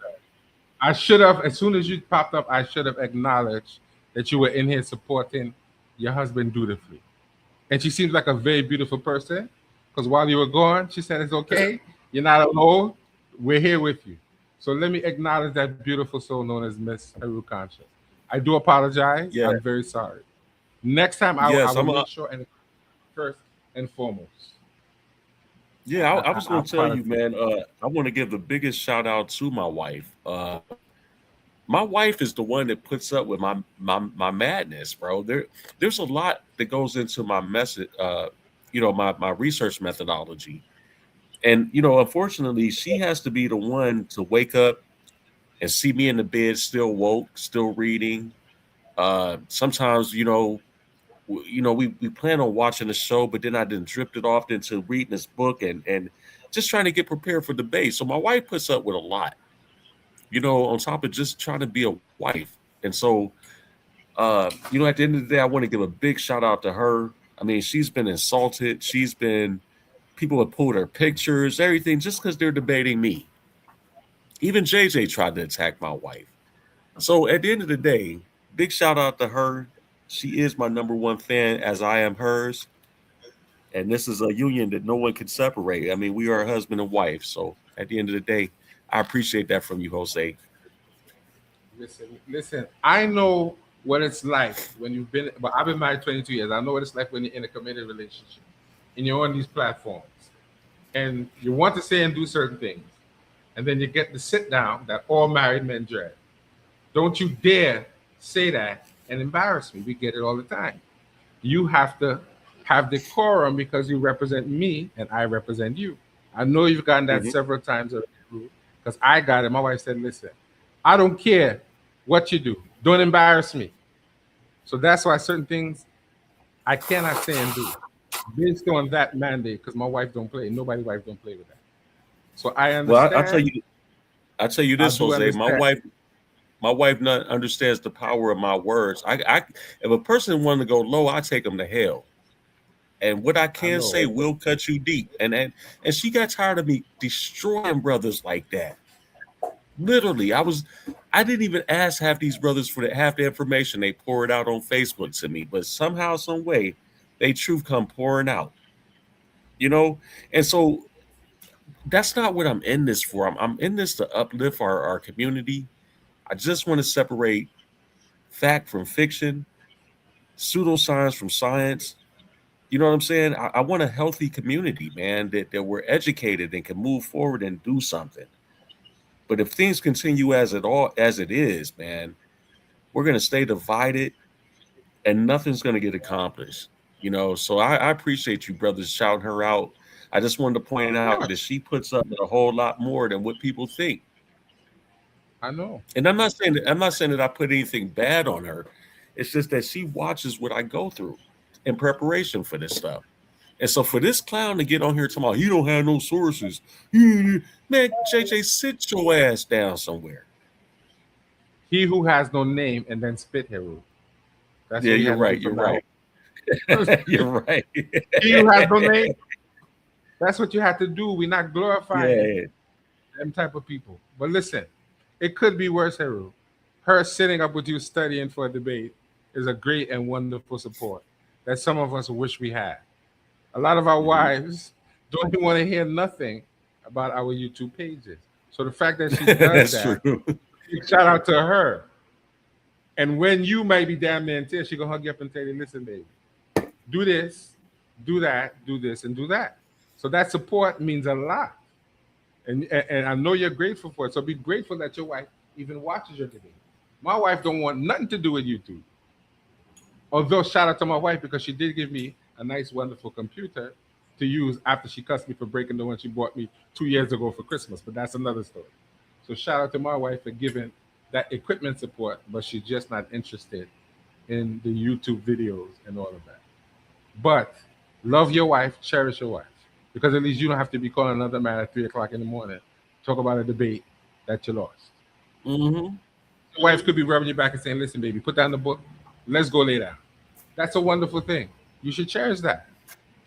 I should have, as soon as you popped up, I should have acknowledged that you were in here supporting your husband dutifully. And she seems like a very beautiful person, because while you were gone, she said, it's okay. You're not alone. We're here with you. So let me acknowledge that beautiful soul known as Miss Heru Conscious. I do apologize. Yeah. I'm very sorry. Next time, I will make sure, and first and foremost. Yeah, I was going to tell you, man. I want to give the biggest shout out to my wife. My wife is the one that puts up with my madness, bro. There's a lot that goes into my message, my research methodology, and unfortunately, she has to be the one to wake up and see me in the bed, still woke, still reading. Sometimes, we plan on watching the show, but then I didn't drifted off into reading this book and just trying to get prepared for debate. So my wife puts up with a lot, on top of just trying to be a wife. And so, at the end of the day, I want to give a big shout out to her. I mean, she's been insulted. People have pulled her pictures, everything, just because they're debating me. Even JJ tried to attack my wife. So at the end of the day, big shout out to her. She is my number one fan, as I am hers. And this is a union that no one can separate. I mean, we are husband and wife. So at the end of the day, I appreciate that from you, Jose. Listen. I know what it's like when you've been, but I've been married 22 years. I know what it's like when you're in a committed relationship and you're on these platforms and you want to say and do certain things. And then you get the sit down that all married men dread. Don't you dare say that and embarrass me. We get it all the time. You have to have decorum because you represent me and I represent you. I know you've gotten that several times because I got it. My wife said, listen, I don't care what you do. Don't embarrass me. So that's why certain things I cannot say and do based on that mandate, because my wife don't play. Nobody's wife don't play with that. So I understand. Well, I'll tell you this, Jose. Understand. My wife not understands the power of my words. If a person wanted to go low, I take them to hell. And what I can say will cut you deep. And she got tired of me destroying brothers like that. Literally, I didn't even ask half these brothers for half the information. They pour it out on Facebook to me, but somehow, some way, they truth come pouring out. And so that's not what I'm in this for. I'm in this to uplift our community. I just want to separate fact from fiction, pseudoscience from science. You know what I'm saying? I want a healthy community, man, that we're educated and can move forward and do something. But if things continue as it is, man, we're going to stay divided and nothing's going to get accomplished. So I appreciate you brothers shouting her out. I just wanted to point out that she puts up with a whole lot more than what people think. I know. And I'm not saying that I put anything bad on her. It's just that she watches what I go through in preparation for this stuff. And so for this clown to get on here tomorrow, he don't have no sources. Man, JJ, sit your ass down somewhere. He who has no name and then spit Heru. That's you're right. You're right. You're right. He who has no name. That's what you have to do. We're not glorifying them type of people. But listen, it could be worse, Heru. Her sitting up with you studying for a debate is a great and wonderful support that some of us wish we had. A lot of our wives don't even want to hear nothing about our YouTube pages. So the fact that she does that, shout out to her. And when you might be damn near in tears, she's going to hug you up and tell you, listen, baby, do this, do that, do this, and do that. So that support means a lot. And I know you're grateful for it. So be grateful that your wife even watches your debate. My wife don't want nothing to do with YouTube. Although shout out to my wife because she did give me a nice, wonderful computer to use after she cussed me for breaking the one she bought me 2 years ago for Christmas. But that's another story. So shout out to my wife for giving that equipment support, but she's just not interested in the YouTube videos and all of that. But love your wife, cherish your wife, because at least you don't have to be calling another man at 3 o'clock in the morning talk about a debate that you lost. Mm-hmm. Your wife could be rubbing your back and saying, "Listen, baby, put down the book. Let's go lay down." That's a wonderful thing. You should cherish that,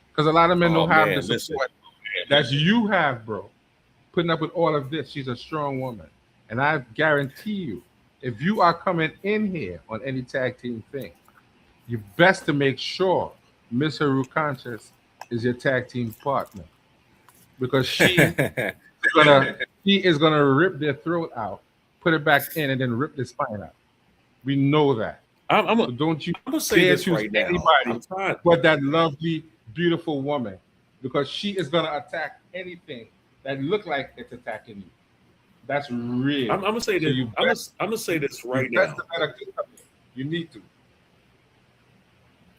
because a lot of men Oh don't have man, the listen. support that you have, bro. Putting up with all of this, she's a strong woman, and I guarantee you, if you are coming in here on any tag team thing, you best to make sure Miss Heru Conscious is your tag team partner, because she is gonna rip their throat out, put it back in, and then rip the spine out. We know that. I'm So don't you gonna say dare this choose right now. anybody I'm trying. but that lovely, beautiful woman, because she is gonna attack anything that look like it's attacking you. That's real. I'm gonna say So this. you I'm best, gonna say this right you best now. to better keep up. You need to.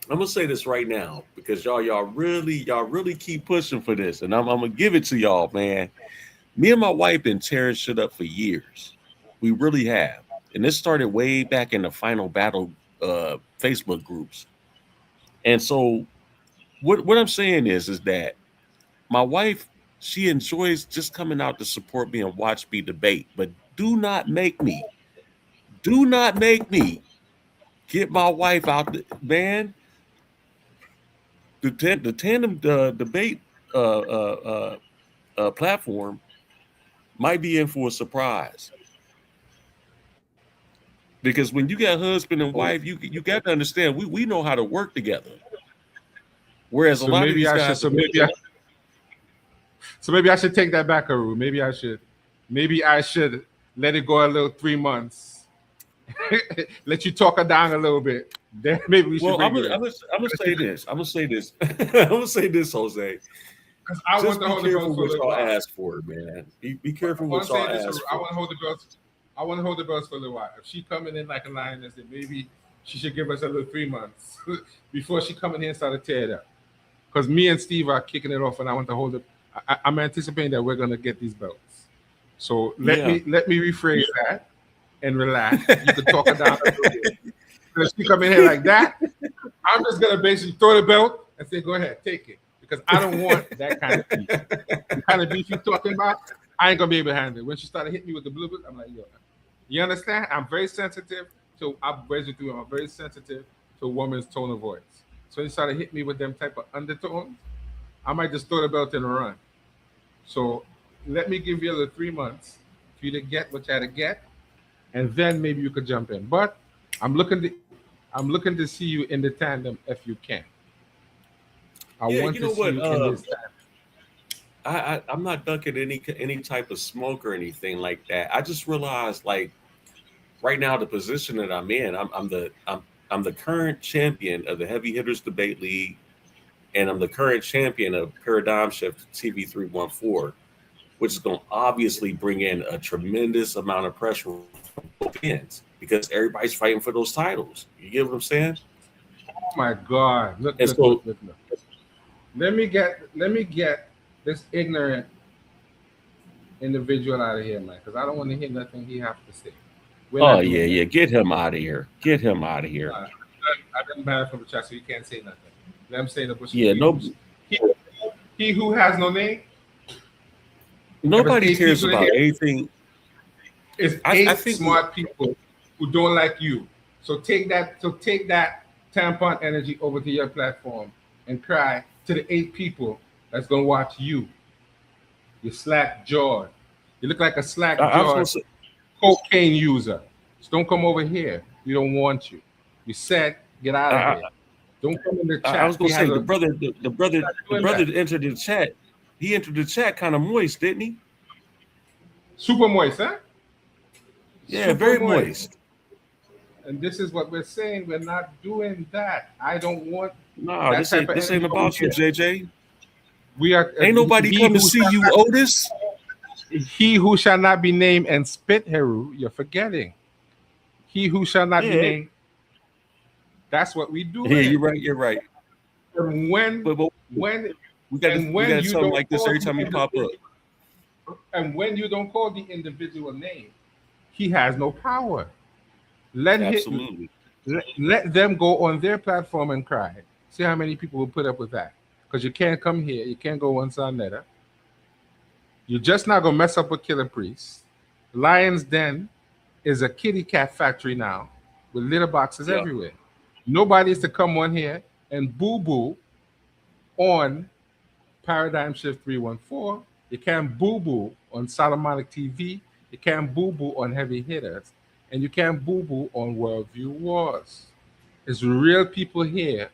I'm gonna say this right now because y'all really keep pushing for this, and I'm gonna give it to y'all, man. Me and my wife been tearing shit up for years. We really have, and this started way back in the Final Battle Facebook groups. And so, what I'm saying is that my wife, she enjoys just coming out to support me and watch me debate, but do not make me get my wife out, man. The tandem debate platform might be in for a surprise, because when you got husband and wife, you got to understand we know how to work together. Whereas a So lot of maybe these I guys, should. So maybe I should take that back, Heru. Maybe I should. Maybe I should let it go a little 3 months. Let you talk her down a little bit. Then maybe we should. well, I'm bring her in. gonna say this. I'm gonna say this. I'm gonna say this, Jose. 'Cause I Just want to be hold the careful bells for a what little y'all while. ask for, man. Be careful I what want to y'all say this. ask I for. want to hold the bells. I want to hold the bells for a little while. If she coming in like a lioness, then maybe she should give us a little 3 months before she come in here and start to tear it up. Because me and Steve are kicking it off, and I want to hold it. I'm anticipating that we're gonna get these belts. So Yeah. let me rephrase that and relax. You can talk her down a little bit. If she come in here like that, I'm just gonna basically throw the belt and say, "Go ahead, take it," because I don't want that kind of beef. The kind of beef you're talking about, I ain't gonna be able to handle it. When she started hitting me with the blue book, I'm like, "Yo, you understand? I'm very sensitive to. I'm very sensitive to a woman's tone of voice. So when she started hitting me with them type of undertones, I might just throw the belt and run. So let me give you the 3 months for you to get what you had to get, and then maybe you could jump in. But I'm looking to see you in the tandem if you can. I Yeah, want you to know see what? you in this tandem. I'm not ducking any type of smoke or anything like that. I just realized, like, right now, the position that I'm in, I'm the current champion of the Heavy Hitters Debate League, and I'm the current champion of Paradigm Shift TV 314, which is going to obviously bring in a tremendous amount of pressure from both ends because everybody's fighting for those titles. You get what I'm saying? Oh my God! Look, And look, so, look, look, look. Let me get this ignorant individual out of here, man, because I don't want to hear nothing he have to say. We're oh not doing yeah, that. yeah, get him out of here. Get him out of here. I didn't matter from the chat, so you can't say nothing. Let him say the bush. Yeah, no, He who has no name. nobody There's 8 cares people in about here. anything. It's I 8 think smart people who don't like you. So take that. So take that tampon energy over to your platform and cry to the 8 people that's gonna watch you. You slack jawed. You look like a slack I was gonna jawed say, cocaine user. So don't come over here. We don't want you. You said get out of I, here. Don't come in the I was chat. gonna He has say a the brother doing that that. entered the chat. He entered the chat kind of moist, didn't he? Super moist, huh? Yeah, Super very moist. moist. And this is what we're saying. We're not doing that. I don't want No, that this type ain't of this energy ain't over about you, here. JJ. We are Ain't nobody he come to who see shall you, not, Otis. he who shall not be named and spit, Heru. You're forgetting. He who shall not be Yeah, named. That's what we do. Yeah, you're right. You're right. And when But when we got and we when got you something don't like this call every the time you pop up. and when you don't call the individual name, he has no power. Let him, Absolutely. let them go on their platform and cry. See how many people will put up with that. Because you can't come here, you can't go one side letter. You're just not gonna mess up with Killer Priest. Lion's Den is a kitty cat factory now with litter boxes Yeah. everywhere. Nobody is to come on here and boo boo on Paradigm Shift 314. You can't boo boo on Solomonic TV. You can't boo boo on Heavy Hitters. And you can't boo boo on Worldview Wars. There's real people here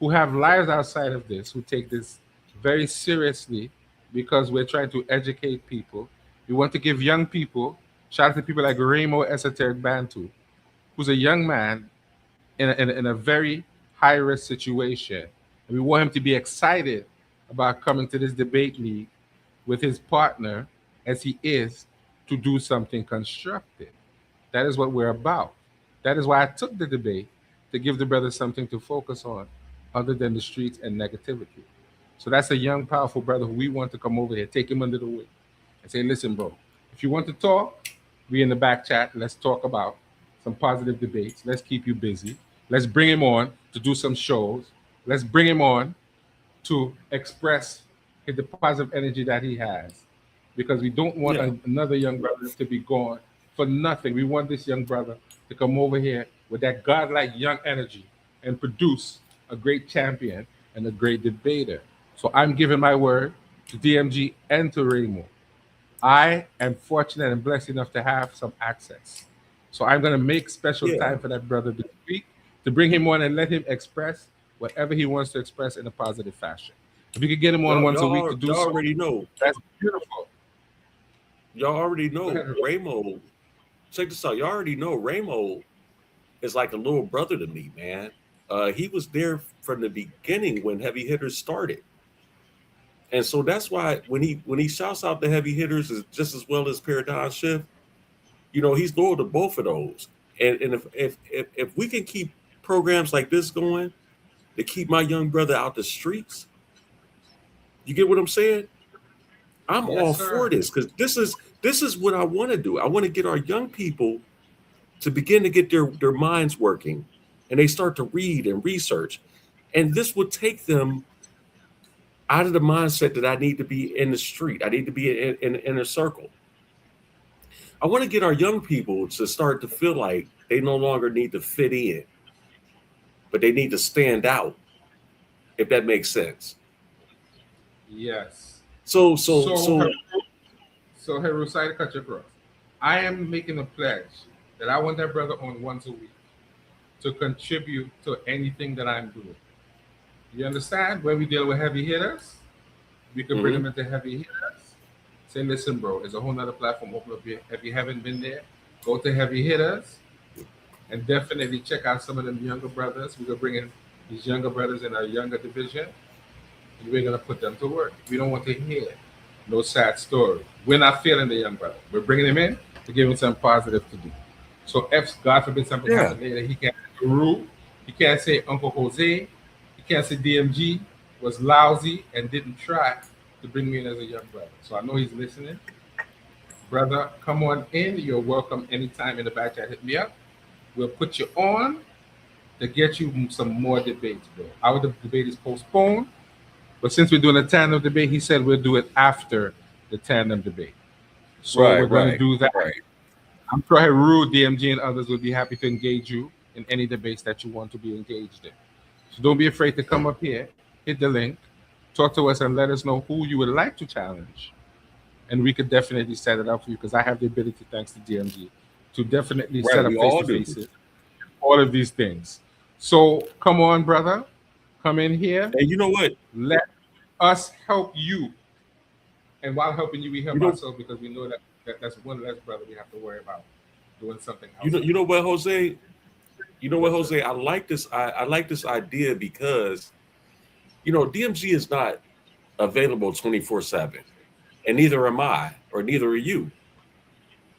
who have lives outside of this, who take this very seriously because we're trying to educate people. We want to give young people, shout out to people like Ramo Esoteric Bantu, who's a young man in a very high risk situation. And we want him to be excited about coming to this debate league with his partner as he is to do something constructive. That is what we're about. That is why I took the debate to give the brothers something to focus on other than the streets and negativity. So that's a young, powerful brother who we want to come over here, take him under the wing, and say, listen, bro, if you want to talk, we in the back chat. Let's talk about some positive debates. Let's keep you busy. Let's bring him on to do some shows. Let's bring him on to express the positive energy that he has, because we don't want Yeah. another young brother to be gone for nothing. We want this young brother to come over here with that godlike young energy and produce a great champion and a great debater. So I'm giving my word to DMG and to Ramo. I am fortunate and blessed enough to have some access. So I'm going to make special Yeah. time for that brother this week to bring him on and let him express whatever he wants to express in a positive fashion. If you could get him on once a week to do y'all so, already know. that's beautiful. Y'all already know Go ahead. Ramo. Check this out. Y'all already know Ramo is like a little brother to me, man. He was there from the beginning when Heavy Hitters started. And so that's why when he shouts out the Heavy Hitters just as well as Paradigm Shift, he's loyal to both of those. And if we can keep programs like this going to keep my young brother out the streets, you get what I'm saying? I'm Yes, all sir. for this because this is what I want to do. I want to get our young people to begin to get their minds working, and they start to read and research, and this would take them out of the mindset that I need to be in the street. I need to be in a circle. I want to get our young people to start to feel like they no longer need to fit in, but they need to stand out, if that makes sense. Yes. So Heru, sorry to cut you across. I am making a pledge that I want that brother on once a week to contribute to anything that I'm doing. You understand? When we deal with heavy hitters, we can bring them into heavy hitters. Say, listen, bro, there's a whole nother platform open up here. If you haven't been there, go to heavy hitters and definitely check out some of them younger brothers. We're gonna bring in these younger brothers in our younger division, and we're gonna put them to work. We don't want to hear no sad story. We're not feeling the young brother. We're bringing him in to give him something positive to do. So if God forbid something happens later, he can't say Heru, he can't say Uncle Jose, he can't say DMG was lousy and didn't try to bring me in as a young brother. So I know he's listening. Brother, come on in. You're welcome anytime in the back chat. Hit me up. We'll put you on to get you some more debates, bro. Our debate is postponed, but since we're doing a tandem debate, he said we'll do it after the tandem debate. So we're going to do that. Right. I'm sure Heru, DMG, and others will be happy to engage you in any debates that you want to be engaged in. So don't be afraid to come up here, hit the link, talk to us, and let us know who you would like to challenge. And we could definitely set it up for you because I have the ability, thanks to DMG, to definitely set up face-to-faces, all of these things. So come on, brother. Come in here. And you know what? Let us help you. And while helping you, we help ourselves because we know that that's one less brother we have to worry about doing something else. You know what, Jose? You know what, Jose? I like this. I like this idea because, DMG is not available 24/7, and neither am I, or neither are you.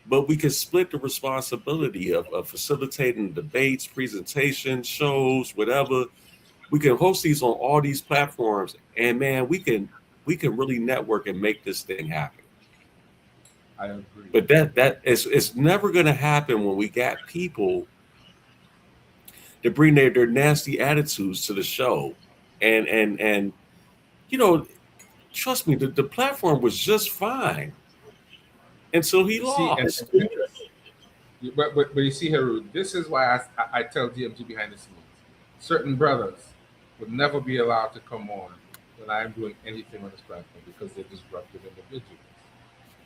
but we can split the responsibility of facilitating debates, presentations, shows, whatever. We can host these on all these platforms, and man, we can really network and make this thing happen. I agree. But that is it's never going to happen when we got people that bring their nasty attitudes to the show, and you know, trust me, the platform was just fine until he See, and lost. but you see, Heru, this is why I tell DMG behind the scenes, certain brothers would never be allowed to come on when I'm doing anything on this platform because they're disruptive individuals.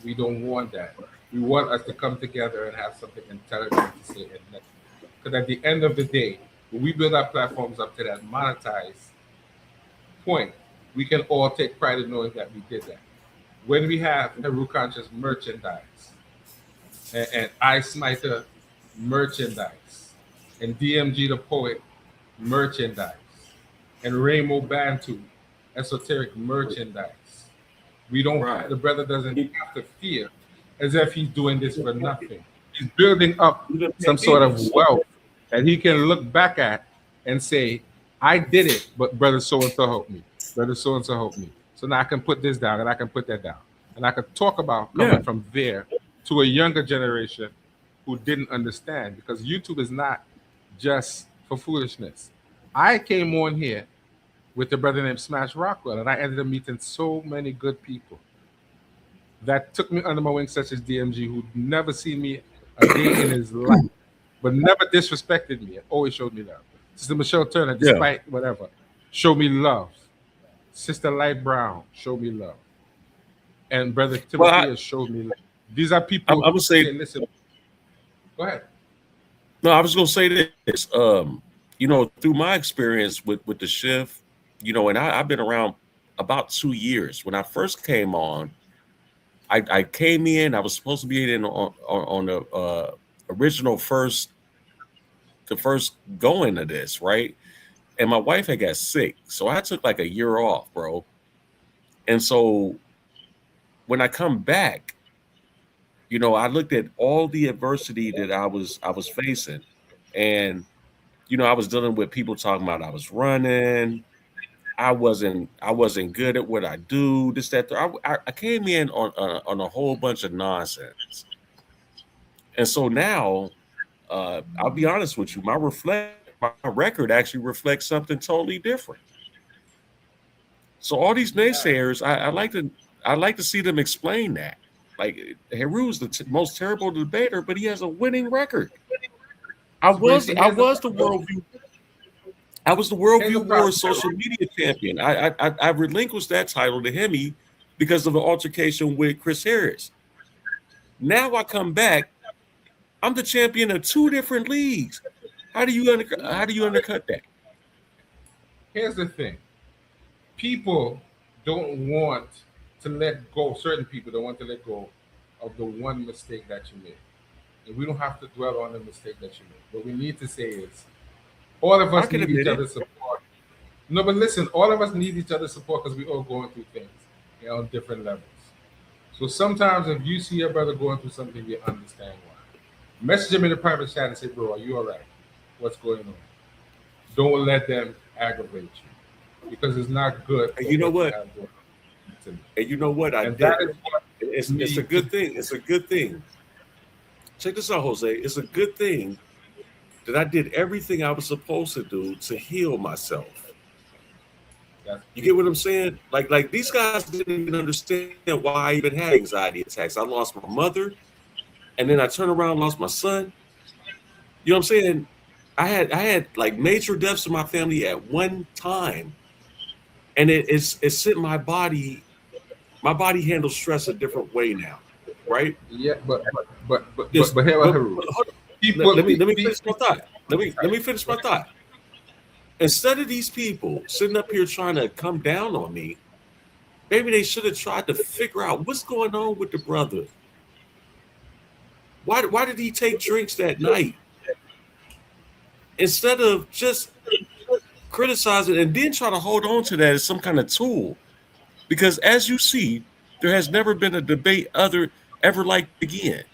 We don't want that. We want us to come together and have something intelligent to say. Because at the end of the day, when we build our platforms up to that monetized point, we can all take pride in knowing that we did that. When we have Heru Conscious merchandise and I Smiter merchandise and DMG the Poet merchandise and Rainbow Bantu esoteric merchandise, we don't. Right. The brother doesn't have to feel as if he's doing this for nothing. He's building up some sort of wealth that he can look back at and say, "I did it, but brother so and so helped me. Brother so and so helped me. So now I can put this down and I can put that down, and I can talk about coming from there to a younger generation who didn't understand because YouTube is not just for foolishness. I came on here with a brother named Smash Rockwell, and I ended up meeting so many good people that took me under my wing, such as DMG, who'd never seen me a day in his life, but never disrespected me and always showed me love. Sister Michelle Turner, despite whatever, showed me love. Sister Light Brown showed me love. And Brother Timothy showed me love. These are people I would say, listen. Go ahead. No, I was going to say this. You know, through my experience with the shift, you know, and I've been around about 2 years. When I first came on, I came in. I was supposed to be in on the original first going of this, right? And my wife had got sick, so I took like a year off, bro. And so when I come back, you know, I looked at all the adversity that I was facing, and you know, I was dealing with people talking about I was running. I wasn't good at what I do. This, that. I came in on a whole bunch of nonsense, and so now, I'll be honest with you. My record actually reflects something totally different. So all these naysayers, I like to see them explain that. Like Heru is the most terrible debater, but he has a winning record. I was the worldview. I was the Worldview War social media champion. I relinquished that title to Hemi because of an altercation with Chris Harris. Now I come back. I'm the champion of 2 different leagues. How do you undercut that? Here's the thing. People don't want to let go. Certain people don't want to let go of the one mistake that you made. And we don't have to dwell on the mistake that you made. What we need to say is, all of us need each other's support. No, but listen, all of us need each other's support because we're all going through things, you know, on different levels. So sometimes if you see your brother going through something, you understand why. Message him in the private chat and say, bro, are you all right? What's going on? Don't let them aggravate you because it's not good. And you know what? And you know what? It's a good thing. It's a good thing. Check this out, Jose. It's a good thing that I did everything I was supposed to do to heal myself. You get what I'm saying? Like these guys didn't even understand why I even had anxiety attacks. I lost my mother, and then I turned around and lost my son. You know what I'm saying? I had like major deaths in my family at one time, and it sent my body. My body handles stress a different way now, right? Yeah, but Heru. Let me finish my thought. Let me finish my thought. Instead of these people sitting up here trying to come down on me, maybe they should have tried to figure out what's going on with the brother. Why did he take drinks that night? Instead of just criticizing and then try to hold on to that as some kind of tool. Because as you see, there has never been a debate ever like again.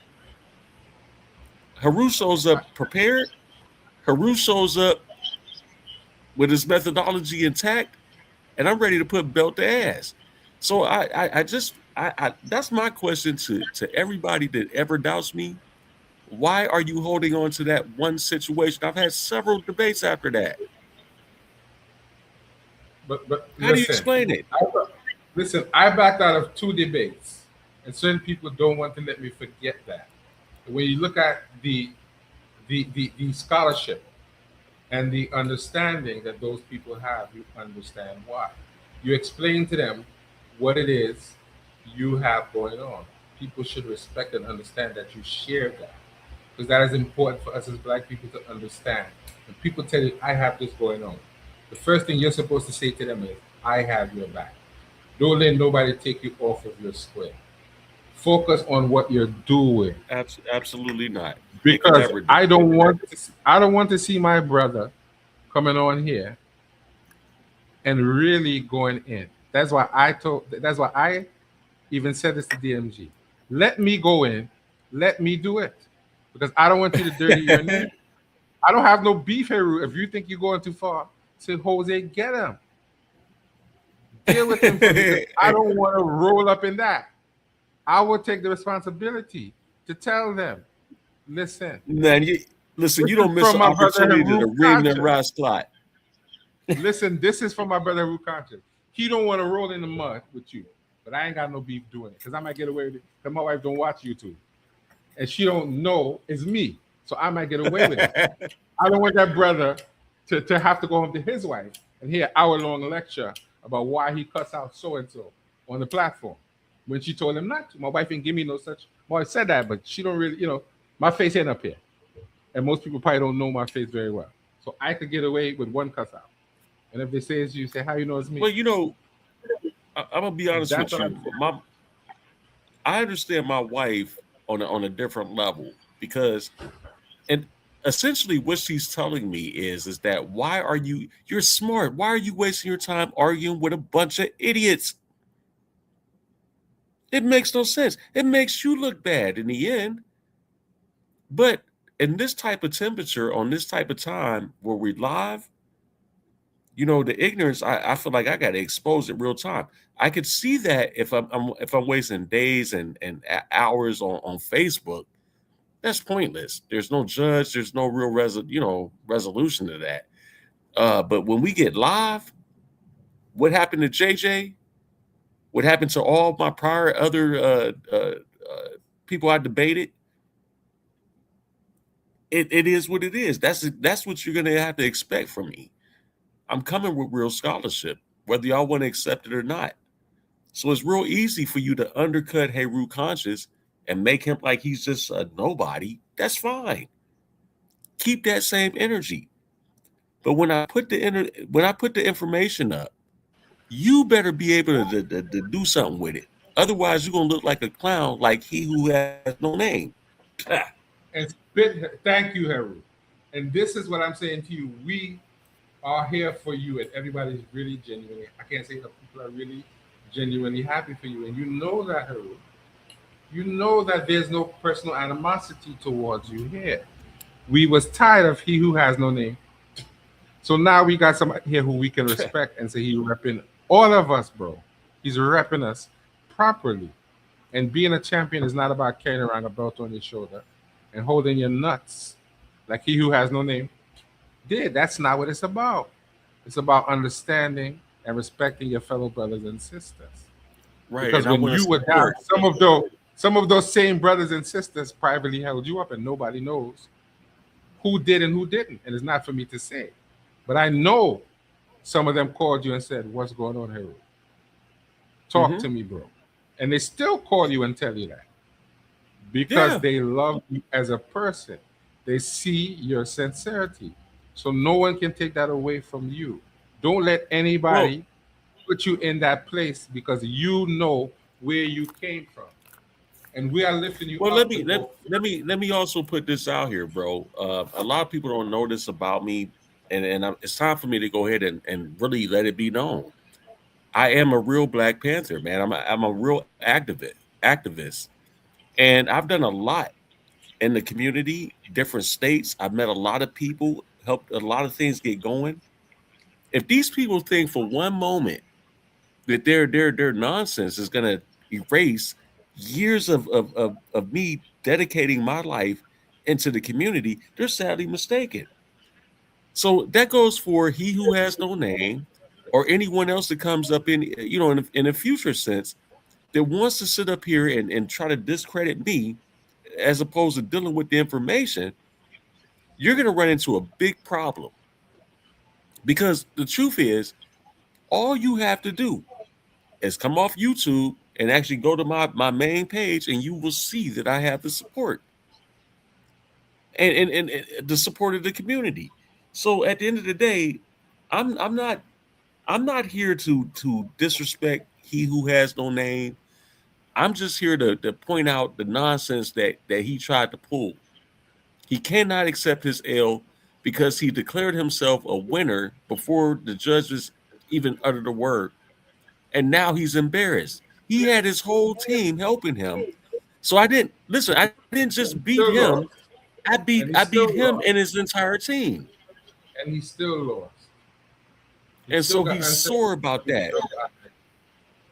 Heru shows up prepared. Heru shows up with his methodology intact, and I'm ready to put belt to ass. So I that's my question to everybody that ever doubts me. Why are you holding on to that one situation? I've had several debates after that. But How do you listen, explain it? I, listen. I backed out of 2 debates, and certain people don't want to let me forget that. When you look at the scholarship and the understanding that those people have, you understand why. You explain to them what it is you have going on. People should respect and understand that you share that, because that is important for us as black people to understand. When people tell you, I have this going on, the first thing you're supposed to say to them is, I have your back. Don't let nobody take you off of your square. Focus on what you're doing, Absolutely not. They can because never do. I don't want to see my brother coming on here and really going in. That's why I even said this to DMG. Let me go in, let me do it. Because I don't want you to dirty your name. I don't have no beef here. If you think you're going too far, say Jose, get him. Deal with him for me, because I don't want to roll up in that. I will take the responsibility to tell them, listen, Man, listen, this you is don't miss from an my brother opportunity Heru to ring them Conscious. Rasclot. Listen, this is from my brother Heru Conscious. He don't want to roll in the mud with you. But I ain't got no beef doing it, because I might get away with it. Because my wife don't watch YouTube. And she don't know it's me. So I might get away with it. I don't want that brother to have to go home to his wife and hear an hour-long lecture about why he cuts out so-and-so on the platform when she told him not to. My wife didn't give me no such. My wife said that, but she don't really, my face ain't up here. And most people probably don't know my face very well. So I could get away with one cuss out. And if they say it's you, say, how you know it's me? Well, I'm gonna be honest That's with what I'm you. saying. I understand my wife on a different level, because and essentially what she's telling me is that you're smart. Why are you wasting your time arguing with a bunch of idiots? It makes no sense. It makes you look bad in the end. But in this type of temperature, on this type of time where we're live, the ignorance, I feel like I got to expose it real time. I could see that if I'm wasting days and hours on Facebook, that's pointless. There's no judge. There's no real resolution to that. But when we get live, what happened to JJ? What happened to all my prior other people I debated? It is what it is. That's what you're gonna have to expect from me. I'm coming with real scholarship, whether y'all want to accept it or not. So it's real easy for you to undercut Heru Conscious and make him like he's just a nobody. That's fine. Keep that same energy. But when I put the information up, you better be able to do something with it. Otherwise, you're gonna look like a clown, like he who has no name. And spit, thank you, Heru. And this is what I'm saying to you. We are here for you, and everybody's really genuinely. I can't say that people are really genuinely happy for you, and you know that, Heru. You know that there's no personal animosity towards you here. We was tired of he who has no name. So now we got somebody here who we can respect and say he repping all of us, bro. He's repping us properly. And being a champion is not about carrying around a belt on your shoulder and holding your nuts like he who has no name did. That's not what it's about. It's about understanding and respecting your fellow brothers and sisters. Right. Because And I when want to you were down, support. some of those same brothers and sisters privately held you up, and nobody knows who did and who didn't. And it's not for me to say. But I know some of them called you and said, what's going on here? Talk to Mhm. me, bro. And they still call you and tell you that because Yeah. they love you as a person. They see your sincerity. So no one can take that away from you. Don't let Well, anybody put you in that place, because you know where you came from. And we are lifting you well, let up to me let, go. let me also put this out here, bro. A lot of people don't know this about me, and it's time for me to go ahead and really let it be known. I am a real Black Panther, man. I'm a real activist, and I've done a lot in the community, different states. I've met a lot of people, helped a lot of things get going. If these people think for one moment that their nonsense is going to erase years of me dedicating my life into the community, they're sadly mistaken. So that goes for he who has no name, or anyone else that comes up in a future sense that wants to sit up here and try to discredit me as opposed to dealing with the information. You're going to run into a big problem, because the truth is, all you have to do is come off YouTube and actually go to my main page, and you will see that I have the support and the support of the community. So at the end of the day, I'm not here to disrespect he who has no name. I'm just here to point out the nonsense that he tried to pull. He cannot accept his L because he declared himself a winner before the judges even uttered a word. And now he's embarrassed. He had his whole team helping him. So I didn't listen, I didn't just beat Still him. lost, I and beat he I beat still him lost, and his entire team. and he still lost. He And still so got he's unsaid. sore about that.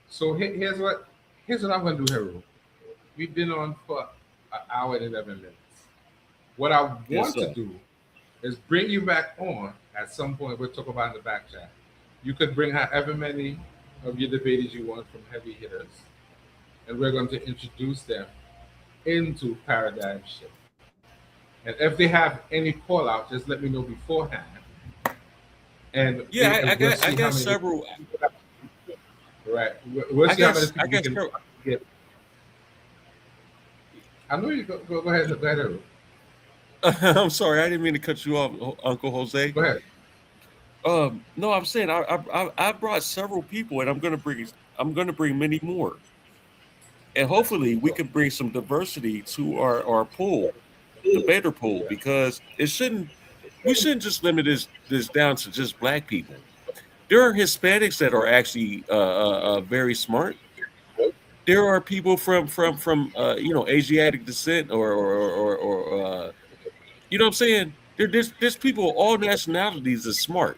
So here's what I'm gonna do, Heru. We've been on for an hour and 11 minutes. What I Yes, want to sir. do is bring you back on at some point. We'll talk about in the back chat. You could bring however many of your debaters you want from heavy hitters, and we're going to introduce them into paradigm shift. And if they have any call out, just let me know beforehand, and Yeah, I we'll got I see how got many. several. Right, we'll I see how many guess I people we guess can get. I know you go ahead, Heru. I'm sorry, I didn't mean to cut you off, Uncle Jose. Go ahead. No, I'm saying I brought several people, and I'm gonna bring many more, and That's hopefully we what's up. can bring some diversity to our pool, debater pool, because we shouldn't just limit this down to just black people. There are Hispanics that are actually very smart. There are people from Asiatic descent, or you know what I'm saying. There's people of all nationalities that's smart.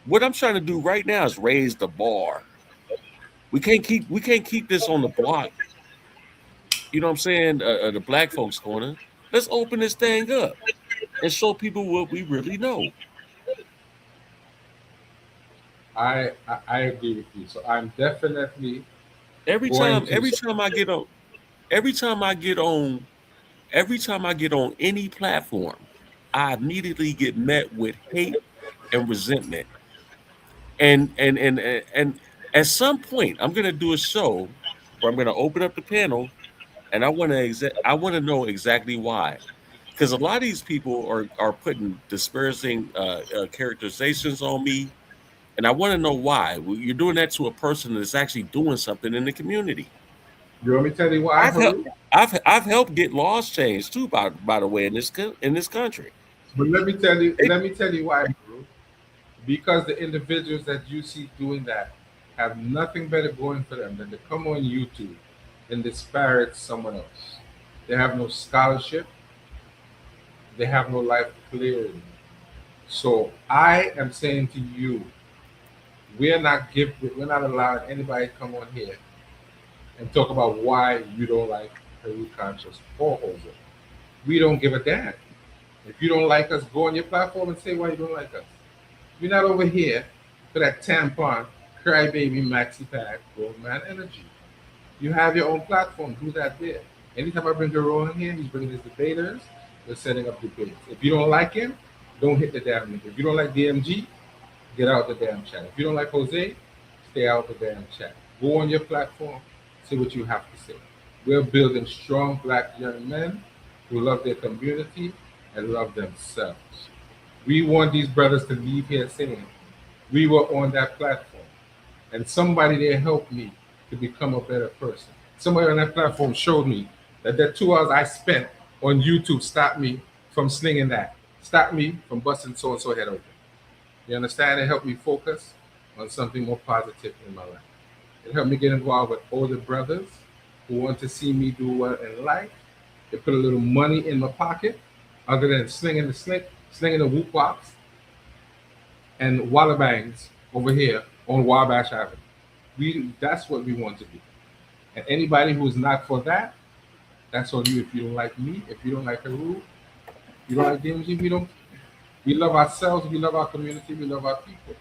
What I'm trying to do right now is raise the bar. We can't keep this on the block. You know what I'm saying? The black folks corner. Let's open this thing up and show people what we really know. I agree with you. So I'm definitely Every going time, to. every So time I get on, every time I get on, every time I get on any platform, I immediately get met with hate and resentment. And at some point, I'm gonna do a show where I'm gonna open up the panel, and I want to know exactly why, because a lot of these people are putting disparaging characterizations on me, and I want to know why. Well, you're doing that to a person that's actually doing something in the community. you want me to tell you why, I've helped. Haru? I've helped get laws changed too. By the way, in this country. But let me tell you. They- Let me tell you why, Haru. Because the individuals that you see doing that have nothing better going for them than to come on YouTube and disparage someone else. They have no scholarship. They have no life clarity. So I am saying to you, we're not allowing anybody to come on here and talk about why you don't like Peru Conscious or Jose. We don't give a damn. If you don't like us, go on your platform and say why you don't like us. We're not over here for that tampon, crybaby, maxi pad, grown man energy. You have your own platform. Do that there. Anytime I bring Garo in here, he's bringing his debaters. We're setting up debates. If you don't like him, don't hit the damn link. If you don't like DMG, get out the damn chat. If you don't like Jose, stay out the damn chat. Go on your platform, say what you have to say. We're building strong black young men who love their community and love themselves. We want these brothers to leave here saying, we were on that platform and somebody there helped me to become a better person. Somebody on that platform showed me that 2 hours I spent on YouTube stopped me from slinging that, stopped me from busting so and so head open. You understand? It helped me focus on something more positive in my life. It helped me get involved with older brothers who want to see me do well in life It put a little money in my pocket, other than slinging the whoop wops and wallabangs over here on Wabash Avenue. That's what we want to do. And anybody who's not for that, that's on you. If you don't like me, if you don't like Heru, you don't like DMG, we don't. We love ourselves, we love our community, we love our people.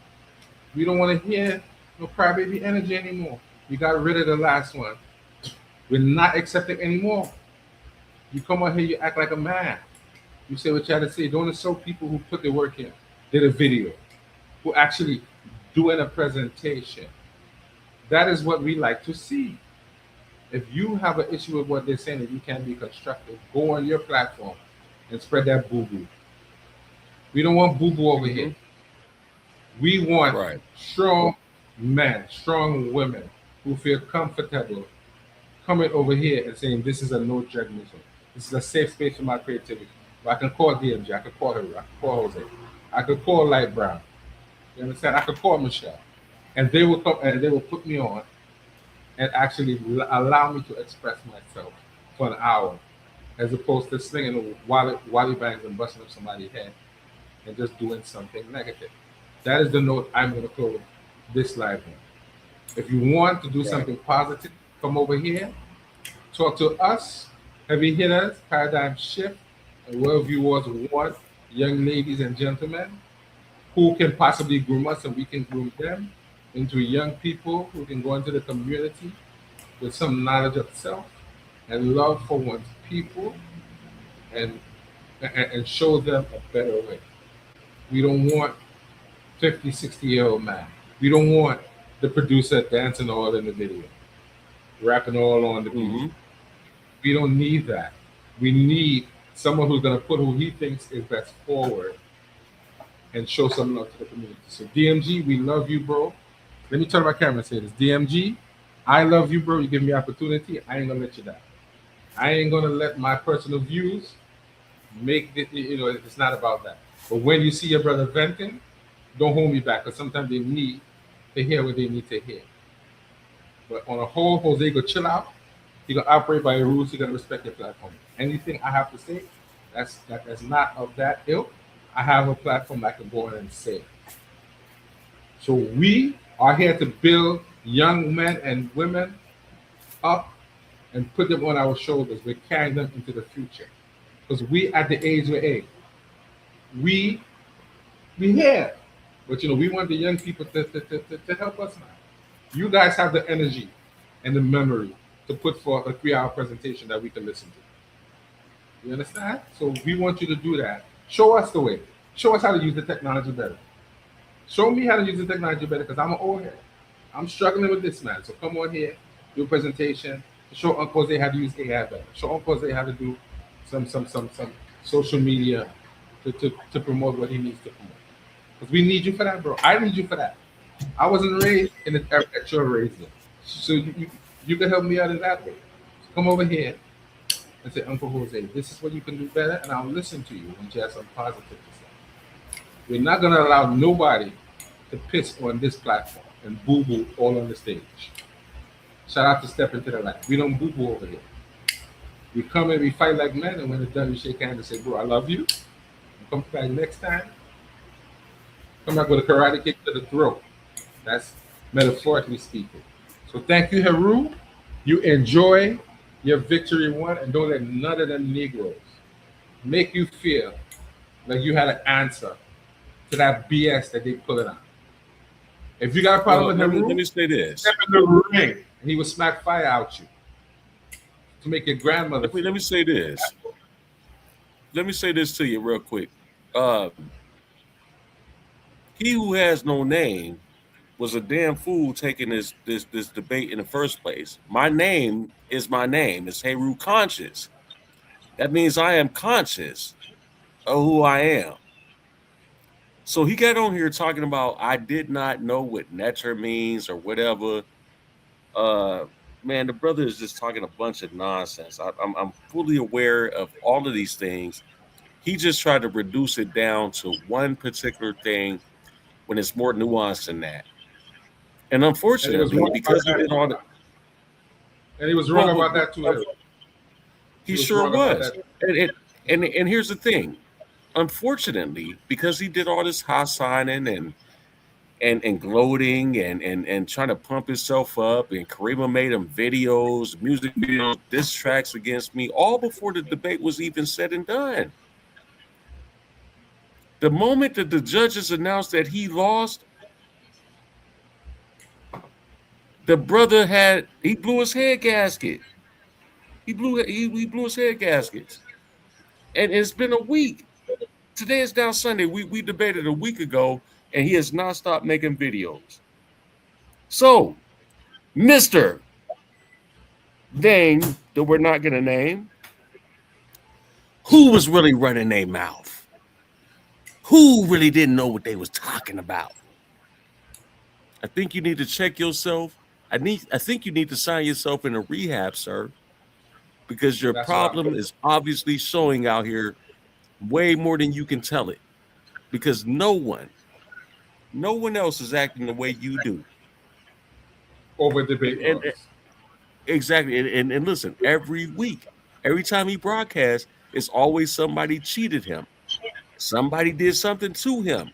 We don't want to hear no crybaby energy anymore. We got rid of the last one. We're not accepting anymore. You come out here, you act like a man. You say what you had to say. Don't insult people who put the work in, did a video, who actually doing a presentation. That is what we like to see. If you have an issue with what they're saying and you can't be constructive, go on your platform and spread that boo-boo. We don't want boo-boo over here. We want strong men, strong women who feel comfortable coming over here and saying, this is a no judgment zone. This is a safe space for my creativity. But I can call DMG, I can call her, I can call Jose, I could call Light Brown. You understand? I could call Michelle. And they will come and they will put me on and actually allow me to express myself for an hour, as opposed to slinging wally bangs and busting up somebody's head and just doing something negative. That is the note I'm going to close this live on. If you want to do something positive, come over here, talk to us, heavy hitters, paradigm shift, and world viewers want young ladies and gentlemen who can possibly groom us and we can groom them into young people who can go into the community with some knowledge of self and love for one's people and show them a better way. We don't want 50, 60-year-old man. We don't want the producer dancing all in the video, rapping all on the beat. We don't need that. We need someone who's going to put who he thinks is best forward and show some love to the community. So DMG, we love you, bro. Let me turn my camera and say this. DMG, I love you, bro. You give me opportunity. I ain't going to let you down. I ain't going to let my personal views make it, it's not about that. But when you see your brother venting, don't hold me back, because sometimes they need to hear what they need to hear. But on a whole, Jose, go chill out. You're going to operate by your rules. You're going to respect your platform. Anything I have to say that's not of that ilk, I have a platform I can go in and say. So we are here to build young men and women up and put them on our shoulders. We're carrying them into the future. Because we at the age we're in, we here. But we want the young people to help us now. You guys have the energy and the memory to put forth a 3-hour presentation that we can listen to. You understand? So we want you to do that. Show us the way. Show us how to use the technology better. Show me how to use the technology better, because I'm an old head. I'm struggling with this, man. So come on here, do a presentation. Show Uncle Jose how to use AI better. Show Uncle Jose how to do some social media to promote what he needs to promote. Because we need you for that, bro. I need you for that. I wasn't raised in the era that you're raised in. So you can help me out in that way. So come over here and say, Uncle Jose, this is what you can do better, and I'll listen to you when you have some positive to say. We're not going to allow nobody to piss on this platform and boo-boo all on the stage. Shout out to Step Into the Light. We don't boo-boo over here. We come and we fight like men, and when it's done, we shake hands and say, bro, I love you. Come back next time. Come back with a karate kick to the throat. That's metaphorically speaking. So thank you, Heru. You enjoy your victory one, and don't let none of them Negroes make you feel like you had an answer to that BS that they put it on. If you got a problem with Heru, let me say this. Step in the ring, and he will smack fire out you to make your grandmother. Let me say this. Let me say this to you real quick. He who has no name was a damn fool taking this debate in the first place. My name is my name. It's Heru Conscious. That means I am conscious of who I am. So he got on here talking about I did not know what netter means or whatever. Man, the brother is just talking a bunch of nonsense. I'm fully aware of all of these things. He just tried to reduce it down to one particular thing when it's more nuanced than that. And unfortunately, because he did all the, and he was wrong about that too. He sure wrong about was. that. And here's the thing. Unfortunately, because he did all this high signing and gloating and trying to pump himself up, and Karima made him videos, music videos, diss tracks against me, all before the debate was even said and done. The moment that the judges announced that he lost, the brother he blew his head gasket. He blew his head gaskets. And it's been a week. Today is now Sunday. We debated a week ago, and he has not stopped making videos. So, Mr. Dane, that we're not gonna name, who was really running their mouth? Who really didn't know what they was talking about? I think you need to check yourself. I think you need to sign yourself in a rehab, sir, because your That's what I'm problem is obviously showing out here way more than you can tell it. Because no one else is acting the way you do. over debate And laws. exactly. And listen, every week, every time he broadcasts, it's always somebody cheated him. Somebody did something to him.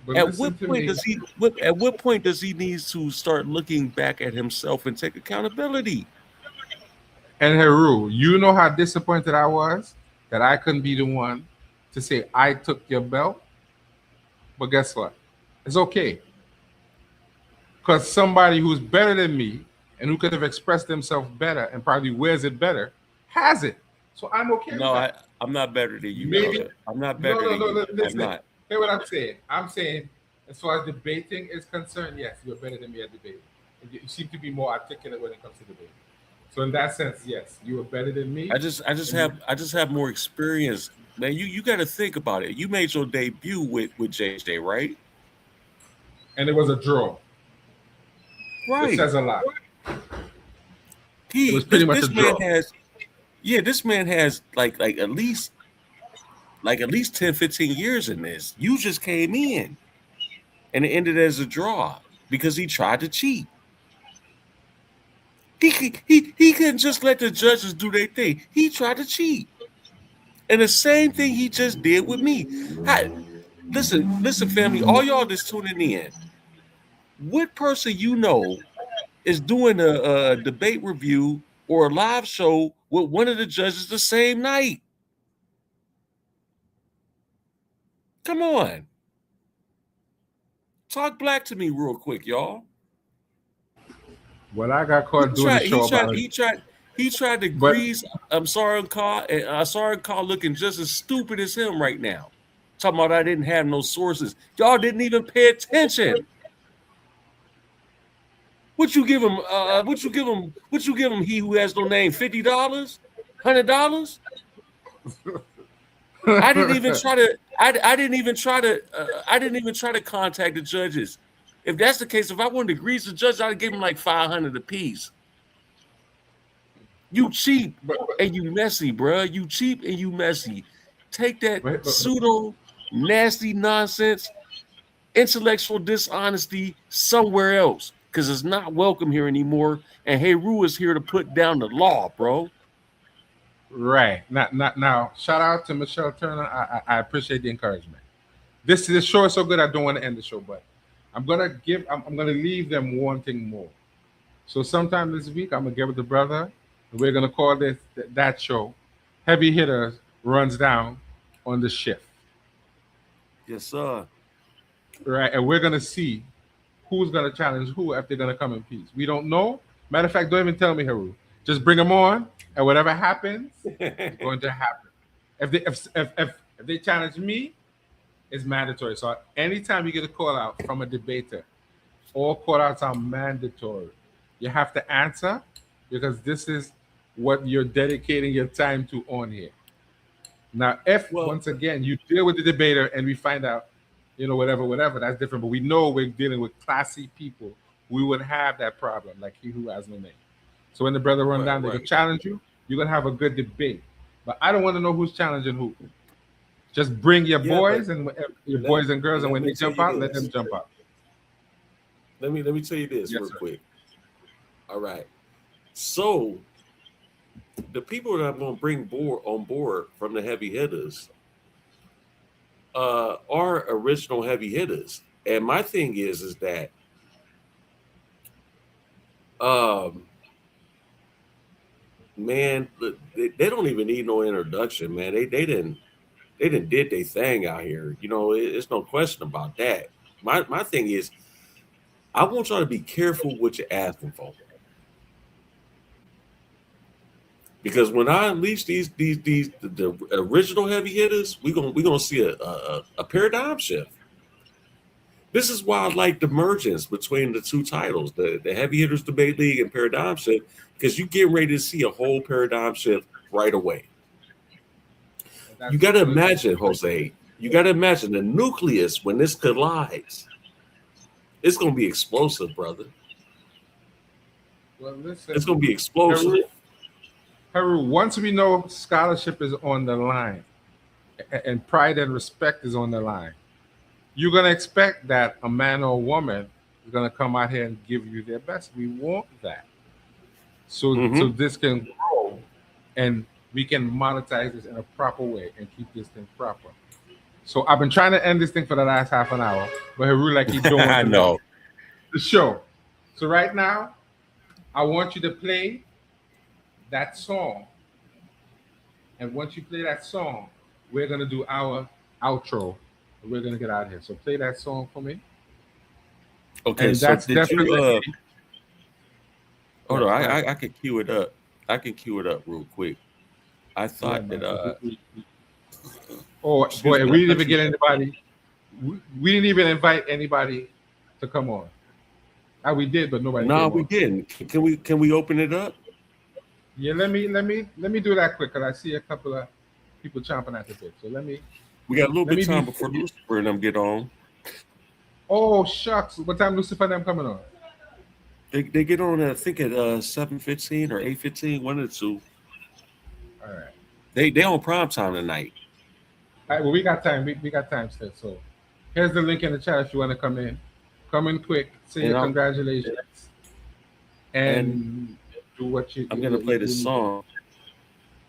But At listen what to point me. does he? At what point does he need to start looking back at himself and take accountability? And Heru, you know how disappointed I was that I couldn't be the one to say I took your belt. But guess what? It's okay. Because somebody who's better than me and who could have expressed themselves better and probably wears it better has it. So I'm okay No, with that. I'm not better than you, Maybe brother. I'm not no, better no, than no, you. no. I'm Listen, not. hear what I'm saying. I'm saying, as far as debating is concerned, yes, you're better than me at debating. You seem to be more articulate when it comes to debating. So in that sense, yes, you are better than me. I just have more experience. Man, you got to think about it. You made your debut with JJ, right? And it was a draw, which Right. says a lot. It He was pretty much a this man draw. has this man has like at least 10, 15 years in this. You just came in and it ended as a draw because he tried to cheat. He couldn't just let the judges do their thing. He tried to cheat. And the same thing he just did with me. Listen, family, all y'all that's tuning in, what person you know is doing a debate review or a live show with one of the judges the same night? Come on. Talk black to me real quick, y'all. Well, I got He caught doing a tried, he show tried, about it, he tried, he tried to but grease. I'm sorry, Carl, and sorry, Carl, looking just as stupid as him right now. Talking about I didn't have no sources. Y'all didn't even pay attention. What you give him? What you give him? What you give him? He who has no name, $50, $100. I didn't even try to. I didn't even try to. I didn't even try to contact the judges. If that's the case, if I wanted to grease the judge, I'd give him like 500 apiece. You cheap but, and you messy, bruh. You cheap and you messy. Take that but, but, pseudo nasty nonsense, intellectual dishonesty somewhere else, because it's not welcome here anymore. And Heru is here to put down the law, bro. right now. Shout out to Michelle Turner. I appreciate the encouragement. This show is so good. I don't want to end the show, but I'm gonna leave them wanting more. So sometime this week, I'm gonna give it to brother. And we're gonna call this that show. Heavy hitters runs down on the shift, Yes, sir. right? And we're gonna see who's gonna challenge who if they're gonna come in peace. We don't know. Matter of fact, don't even tell me, Heru. Just bring them on, and whatever happens, it's going to happen. If they challenge me, it's mandatory. So anytime you get a call out from a debater, all call outs are mandatory. You have to answer because this is what you're dedicating your time to on here. Now, if Well, once again you deal with the debater and we find out, whatever, that's different. But we know we're dealing with classy people. We would have that problem, like he who has no name. So when the brother run down, they right. can challenge you. You're gonna have a good debate. But I don't want to know who's challenging who. Just bring your Yeah, boys but and your boys and girls, and let when me they tell jump you out, let this. them jump out. Let me tell you this Yes, real sir. quick. All right. So the people that I'm going to bring on board from the heavy hitters are original heavy hitters. And my thing is that um, man, look, they don't even need no introduction, man. They didn't did their thing out here. You know, it's no question about that. My thing is, I want y'all to be careful what you're asking for. Because when I unleash the original heavy hitters, we gonna see a paradigm shift. This is why I like the mergence between the two titles, the heavy hitters debate league and paradigm shift, because you get ready to see a whole paradigm shift right away. You got to imagine, Jose. You got to imagine the nucleus when this collides. It's gonna be explosive, brother. Well, listen, It's gonna be explosive. Heru, once we know scholarship is on the line and pride and respect is on the line, you're going to expect that a man or a woman is going to come out here and give you their best. We want that. So this can grow and we can monetize this in a proper way and keep this thing proper. So I've been trying to end this thing for the last half an hour, but Heru, like he don't want I to know. the show. So right now, I want you to play that song. And once you play that song, we're going to do our outro. We're going to get out of here. So play that song for me. Okay, And so that's did definitely. you? Hold on, Yes, I can cue it up. I can cue it up real quick. I yeah, thought man. that. Oh Excuse boy, me. we I didn't thought even you. get anybody. We didn't even invite anybody to come on. We did, but nobody No, came we on. didn't. Can we open it up? Yeah, let me do that quick because I see a couple of people chomping at the bit. So We got a little let bit me of time be. before Lucifer and them get on. Oh shucks, what time Lucifer and them coming on? They get on. I think at 7:15 or 8:15, one of the two. All right. They on prime time tonight. All right, well, we got time. We got time still. So here's the link in the chat if you want to come in. Come in quick. Say And your I'm congratulations and and do what I'm gonna play this you need to do. song.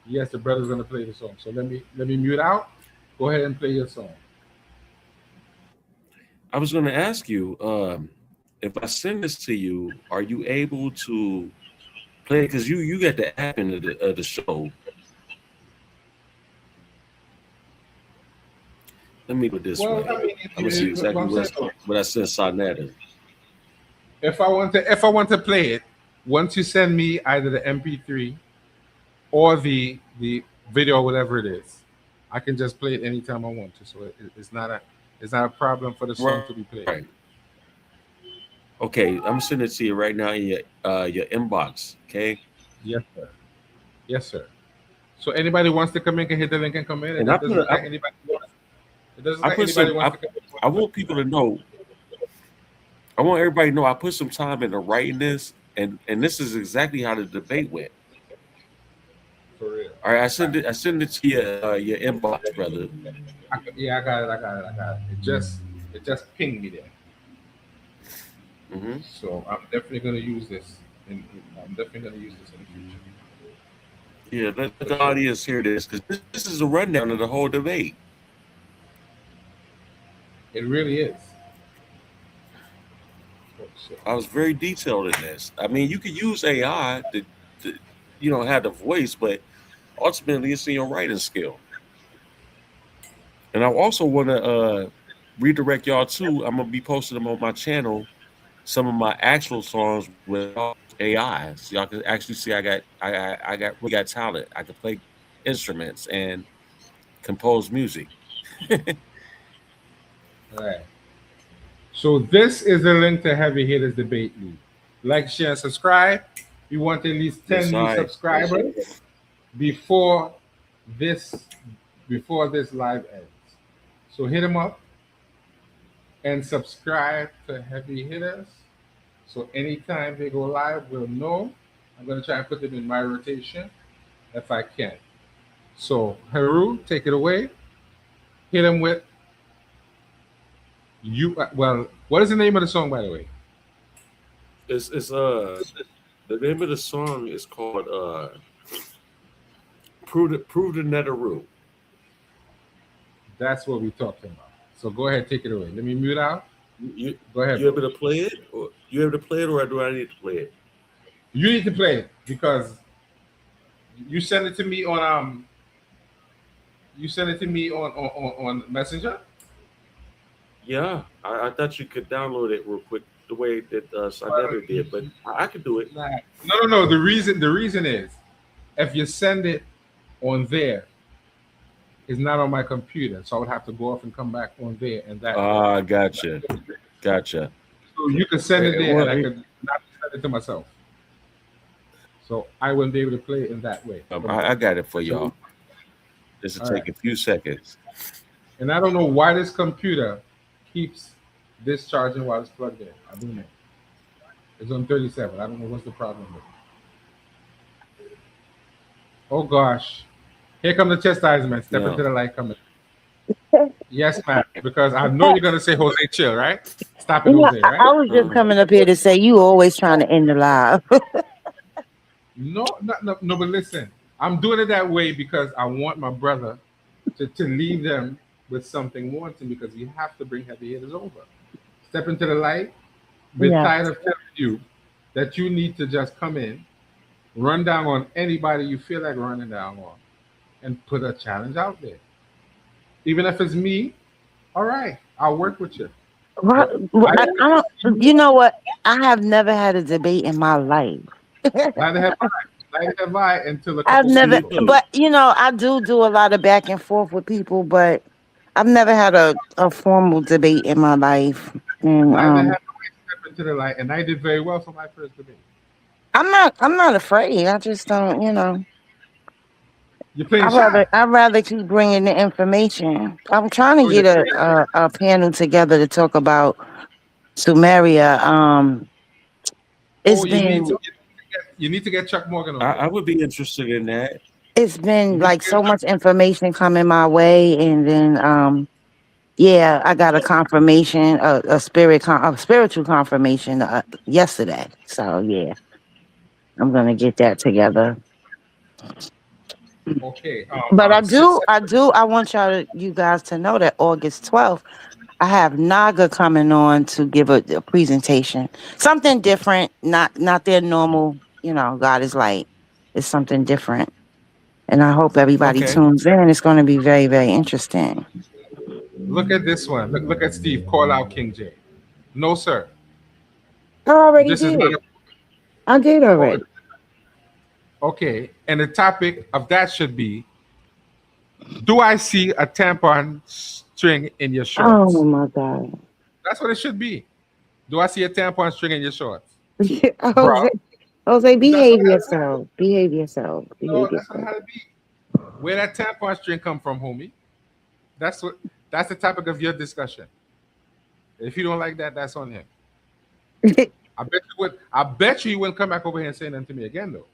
Yes, the brother's gonna play the song. So let me mute out. Go ahead and play your song. I was gonna ask you, if I send this to you, are you able to play it? Because you got the app in the show. Let me put it this Well, way. I mean, I'm gonna see what exactly I'm saying, what I sent Sonetta. if I want to play it, once you send me either the MP3 or the video, whatever it is, I can just play it anytime I want to. So it's not a problem for the song Right. to be played. Right. Okay, I'm gonna send it to you right now in your inbox. Okay. Yes, sir. Yes, sir. So anybody wants to come in can hit the link and come in. And I It put doesn't look I, like anybody. It doesn't I look like put anybody some. wants to come in. I want people to know. I want everybody to know I put some time into writing this, and this is exactly how the debate went. For real. All right, I send it to your inbox, brother. Yeah, I got it. I got it. I got it. It just pinged me there. Hmm. So I'm definitely gonna use this. I'm definitely gonna use this in the future. Yeah, let For the sure. audience hear this because this is a rundown of the whole debate. It really is. For sure. I was very detailed in this. I mean, you could use AI to have the voice, but ultimately it's in your writing skill. And I also want to redirect y'all too. I'm gonna be posting them on my channel. Some of my actual songs with AI, so y'all can actually see we got talent. I can play instruments and compose music. All right. So this is the link to Heavy Hitters Debate League. Like, share, and subscribe. We want at least 10 Yes, new I. subscribers before this before this live ends. So hit them up and subscribe to Heavy Hitters. So anytime they go live, we'll know. I'm gonna try and put them in my rotation if I can. So Heru, take it away. Hit them with you. Well, what is the name of the song, by the way? It's the name of the song is called prove the Netaroo. That's what we're talking about. So go ahead, take it away. Let me mute out. You Go ahead. you able to play it? Or you able to play it, or do I need to play it? You need to play it because you sent it to me on you sent it to me on Messenger. Yeah, I thought you could download it real quick the way that Sanetter did, but I could do it. No. The reason is if you send it on there, it's not on my computer, so I would have to go off and come back on there and that. Gotcha. So you can send it there, Well, and I could not send it to myself. So I wouldn't be able to play it in that way. I got it for y'all. This will take a few seconds. And I don't know why this computer keeps discharging while it's plugged in. I don't know. It's on 37. I don't know what's the problem with it. Oh gosh. Here come the chastisement. Step into the light coming. Yes, ma'am. Because I know you're gonna say Jose chill, right? Stop it, Jose, right? I was just coming up here to say you always trying to end the live. No, but listen, I'm doing it that way because I want my brother to leave them with something wanting because we have to bring heavy hitters over. Step into the light. We're tired of telling you that you need to just come in, run down on anybody you feel like running down on, and put a challenge out there. Even if it's me, all right, I'll work with you. I don't, you know what? I have never had a debate in my life. Neither have I until a I've couple never, people. but I do a lot of back and forth with people, but I've never had a formal debate in my life. And Neither have I stepped into the light, and I did very well for my first debate. I'm not afraid. I just don't, You're playing shy. I'd rather keep bringing the information. I'm trying to get a panel together to talk about Sumeria. You need to get Chuck Morgan on. I would be interested in that. It's been like so much information coming my way, and then I got a confirmation, a spiritual confirmation yesterday. So yeah, I'm gonna get that together. Okay. But I want you guys to know that August 12th, I have Naga coming on to give a presentation. Something different, not their normal, God is light. It's something different. And I hope everybody tunes in. It's going to be very, very interesting. Look at this one. Look at Steve. Call out King J. No, sir. I already did. I did already. Okay. And the topic of that should be, do I see a tampon string in your shorts? Oh, my God. That's what it should be. Do I see a tampon string in your shorts? Jose, behave yourself. Behave yourself. No, that's not how to be. Where that tampon string come from, homie? That's the topic of your discussion. If you don't like that, that's on him. I bet you he wouldn't come back over here and say nothing to me again, though.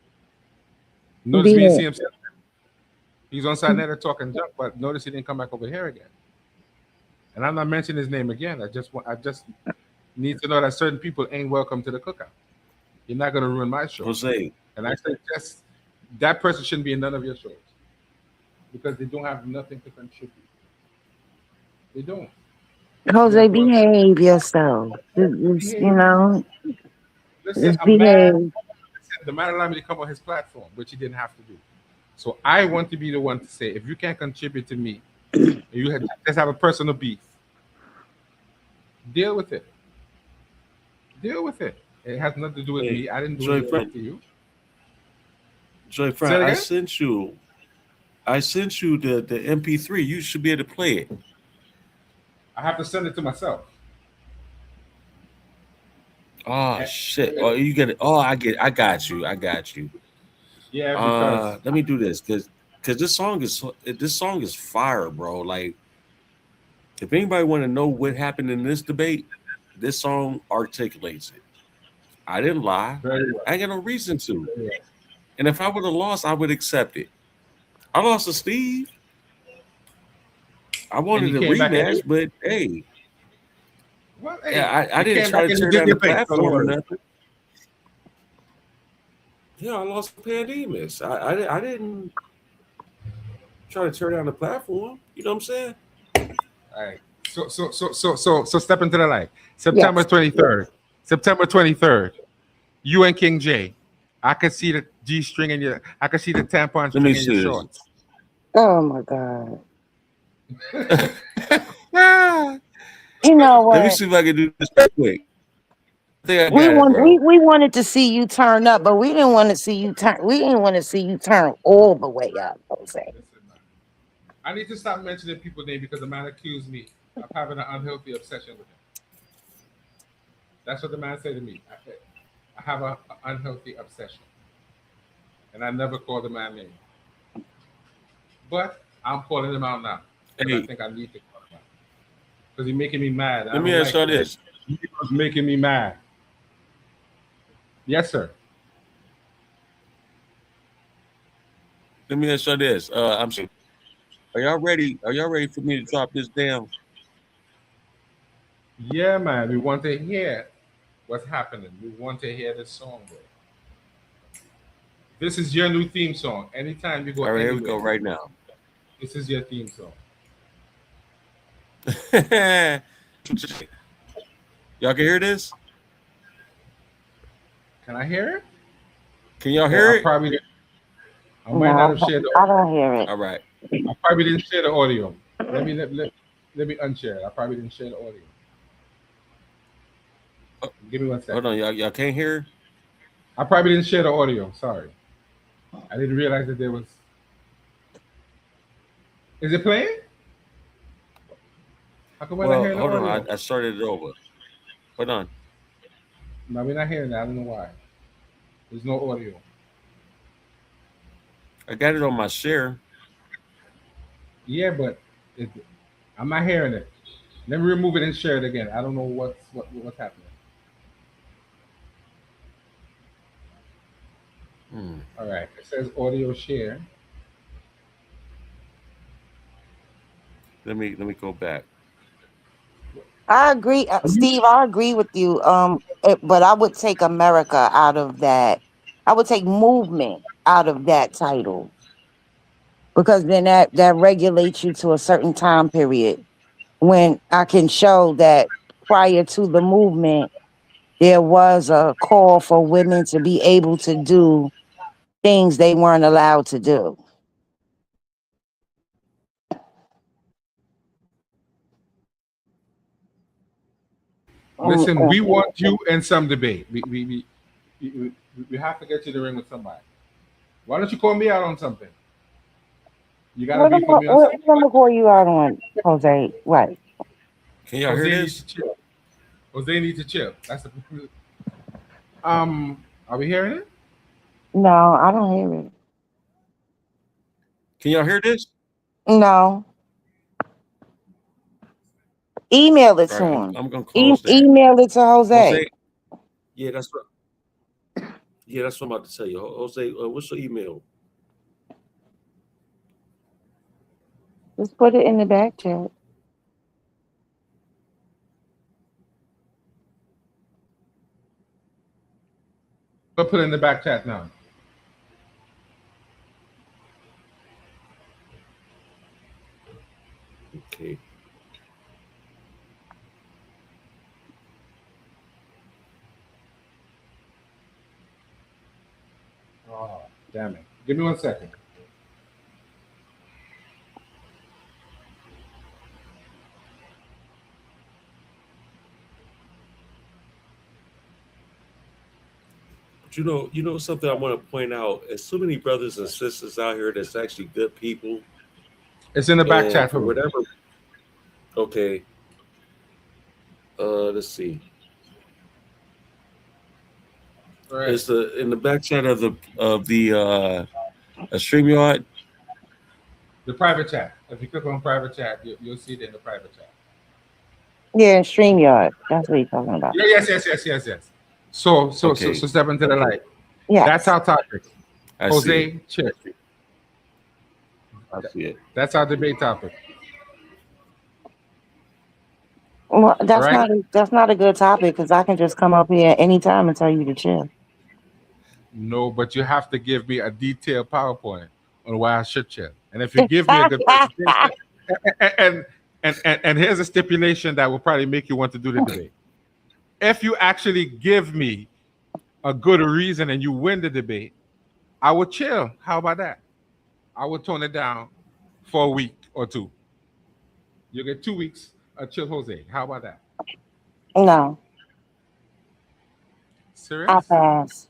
Notice me and see him. He's on side net talking junk, but notice he didn't come back over here again. And I'm not mentioning his name again. I just need to know that certain people ain't welcome to the cookout. You're not going to ruin my show. Jose. And I suggest that person shouldn't be in none of your shows because they don't have nothing to contribute. They don't. Jose, behave yourself. Listen, the man allowed me to come on his platform, which he didn't have to do. So I want to be the one to say, if you can't contribute to me, you just have a personal beef, deal with it. Deal with it. It has nothing to do with me. I didn't do it to you. Joy Frank, I sent you the MP3. You should be able to play it. I have to send it to myself. Oh shit! Oh, you get it. Oh, I got you. Yeah. Because let me do this because this song is fire, bro. Like, if anybody want to know what happened in this debate, this song articulates it. I didn't lie. I ain't got no reason to. And if I would have lost, I would accept it. I lost to Steve. I wanted a rematch, but hey. Well, I didn't try to tear down the platform or nothing. Yeah, I lost to Pandemus. I didn't. trying to tear down the platform. You know what I'm saying? All right. So step into the light. September 23rd. September 23rd. You and King J. I could see the G string in your. I could see the tampon Let me string in see your this. shorts. Oh my God. Ah, You know Let me what? see if I can do this real quick. I think I We got it, want bro. we wanted to see you turn up, but we didn't want to see you turn. We didn't want to see you turn all the way up, Jose. listen, man. I need to stop mentioning people's name because the man accused me of having an unhealthy obsession with him. That's what the man said to me. I have an unhealthy obsession, and I never called the man name. But I'm calling him out now because I Hey, think I need to call him out because he's making me mad. I let me don't ask like y'all it. this. He was making me mad. Yes, sir. Let me ask y'all this. I'm sorry. Are y'all ready? Are y'all ready for me to drop this down? Yeah, man. We want to hear what's happening. We want to hear this song, bro. This is your new theme song. Anytime you go All right, here we go anywhere, right now. this is your theme song. Y'all can hear this? Can I hear it? Can y'all Oh, hear it? I might not No, have shared the I don't hear it. All right. I probably didn't share the audio. Let me unshare it. I probably didn't share the audio. Oh, Give me one hold second. on, y'all can't hear? I probably didn't share the audio. Sorry. I didn't realize that there was. Is it playing? How come we're not Well, hearing the hold on. audio? I started it over. Hold on. No, we're not hearing that. I don't know why. There's no audio. I got it on my share. Yeah, but it, I'm not hearing it. Let me remove it and share it again. I don't know what's happening. Hmm. All right. It says audio share. Let me go back. I agree, Steve. I agree with you. But I would take America out of that. I would take movement out of that title because then that regulates you to a certain time period. When I can show that prior to the movement, there was a call for women to be able to do things they weren't allowed to do. Listen, we want you in some debate. We have to get you to ring with somebody. Why don't you call me out on something? You got to What am beef with I, me on what something. am I gonna call you out on, Jose? What? Can y'all hear Jose needs this? to chill. Jose needs to chill. That's the. Are we hearing it? No, I don't hear it. Can y'all hear this? No. Email it All to right, him. I'm gonna close that. Email it to Jose. Jose, yeah, that's what I'm about to tell you. Jose, what's your email? Just put it in the back chat. We'll put it in the back chat now. Okay. Oh, damn it. Give me 1 second. But you know something I want to point out. There's so many brothers and sisters out here that's actually good people, It's in the back and chat for for me. whatever. Okay. Let's see. All right. It's in the back chat of the StreamYard. The private chat. If you click on private chat, you'll see it in the private chat. Yeah, StreamYard. That's what he's talking about. Yeah, yes. So Okay, step into the light. That's Yes. our topic. I see it. Jose, chill. I see it. That's our debate topic. Well, All right. that's not a good topic because I can just come up here anytime and tell you to chill. No, but you have to give me a detailed PowerPoint on why I should chill. And if you give me a good presentation, and and here's a stipulation that will probably make you want to do the debate. If you actually give me a good reason and you win the debate, I would chill. How about that? I would tone it down for a week or two. You get 2 weeks of chill Jose. How about that? No, I Serious? pass.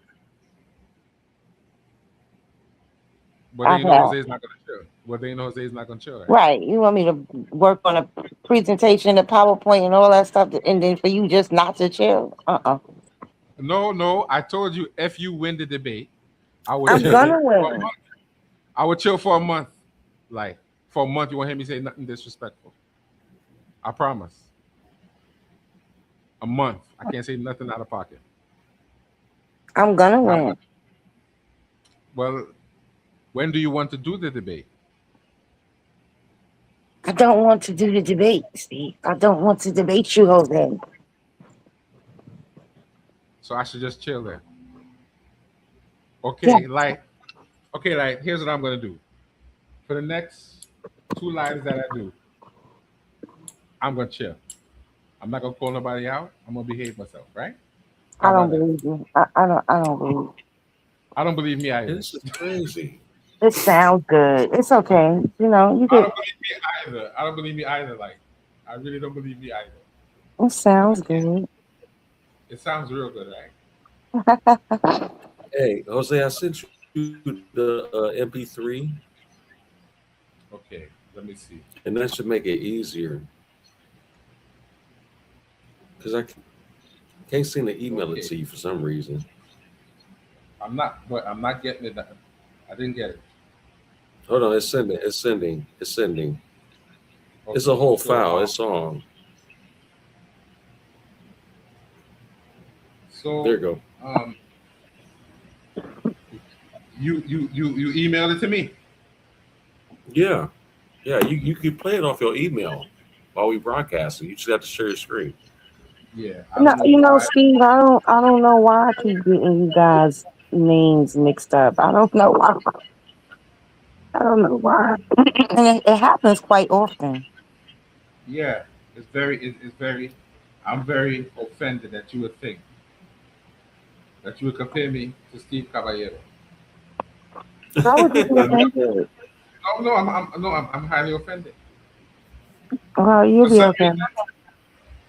But then I you know pass. Jose's not gonna chill. But then you know Jose's not gonna chill, right? Right. You want me to work on a presentation, a PowerPoint, and all that stuff, and then for you just not to chill? No, no. I told you if you win the debate, I would I'm chill gonna for a win. month. I would chill for a month. Like for a month, you won't hear me say nothing disrespectful. I promise. A month. I can't say nothing out of pocket. I'm gonna How win. about, well, when do you want to do the debate? I don't want to do the debate, Steve. I don't want to debate you, Jose. So I should just chill there. Yeah. Okay, like here's what I'm gonna do. For the next two lives that I do, I'm gonna chill. I'm not gonna call nobody out. I'm gonna behave myself, right? How I don't about that? believe you. I don't believe. I don't believe me either. This is crazy. It sounds good. It's okay. You I could. don't believe me either. I don't believe me either. Like, I really don't believe me either. It But I sounds can't. good. It sounds real good, right? Hey, Jose, I sent you the MP3, Okay, let me see. and that should make it easier because can't seem to email it Okay, to you for some reason. I'm not getting it. I didn't get it. Hold on, it's sending. It's sending. It's sending. It's a Okay, whole so file. It's on. There so you go. um, you emailed it to me. Yeah, yeah. You can play it off your email while we broadcasting. You just have to share your screen. Yeah, I No, don't know why. Steve. I don't know why I keep getting you guys' names mixed up. I don't know why. I don't know why. And it happens quite often. Yeah, it's very. I'm very offended that you would think that you would compare me to Steve Caballero. How would you be I never. offended? Oh no, I'm highly offended. Well, you'll For be some okay. reason,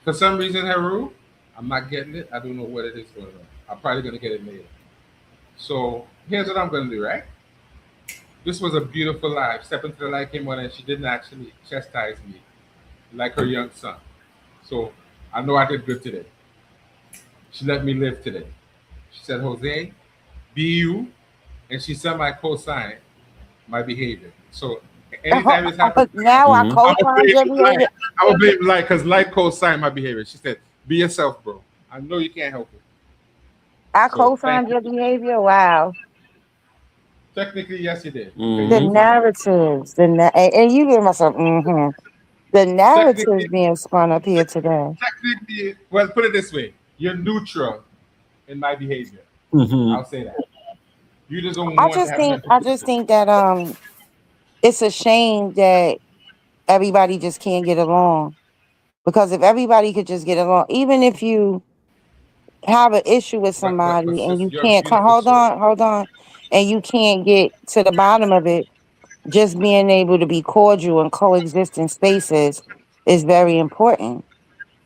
for some reason, Heru, I'm not getting it. I don't know what it is going on. I'm probably gonna get it later. So here's what I'm gonna do, right? This was a beautiful life. Step into the light came on and she didn't actually chastise me like her young son. So I know I did good today. She let me live today. She said, Jose, be you, and she semi co-signed my behavior. So anytime this happens, Now I Hmm. I'm gonna co-sign blame your light. behavior. I'm gonna blame light because light co-signed my behavior. She said, "Be yourself, bro. I know you can't help it." I So thank co-signed you. your behavior. Wow. Technically, yes, you did. Okay, you The Hmm. co-signed. narratives, and you give myself, the narratives Technically, being spun up here today. technically, well, put it this way: you're neutral in my behavior. Hmm. I'll say that. You just don't want to have nothing to I do just with it. think that it's a shame that everybody just can't get along. Because if everybody could just get along, even if you have an issue with But somebody and sis, you you're a can't come, beautiful soul. hold on, and you can't get to the bottom of it, just being able to be cordial and coexist in spaces is very important.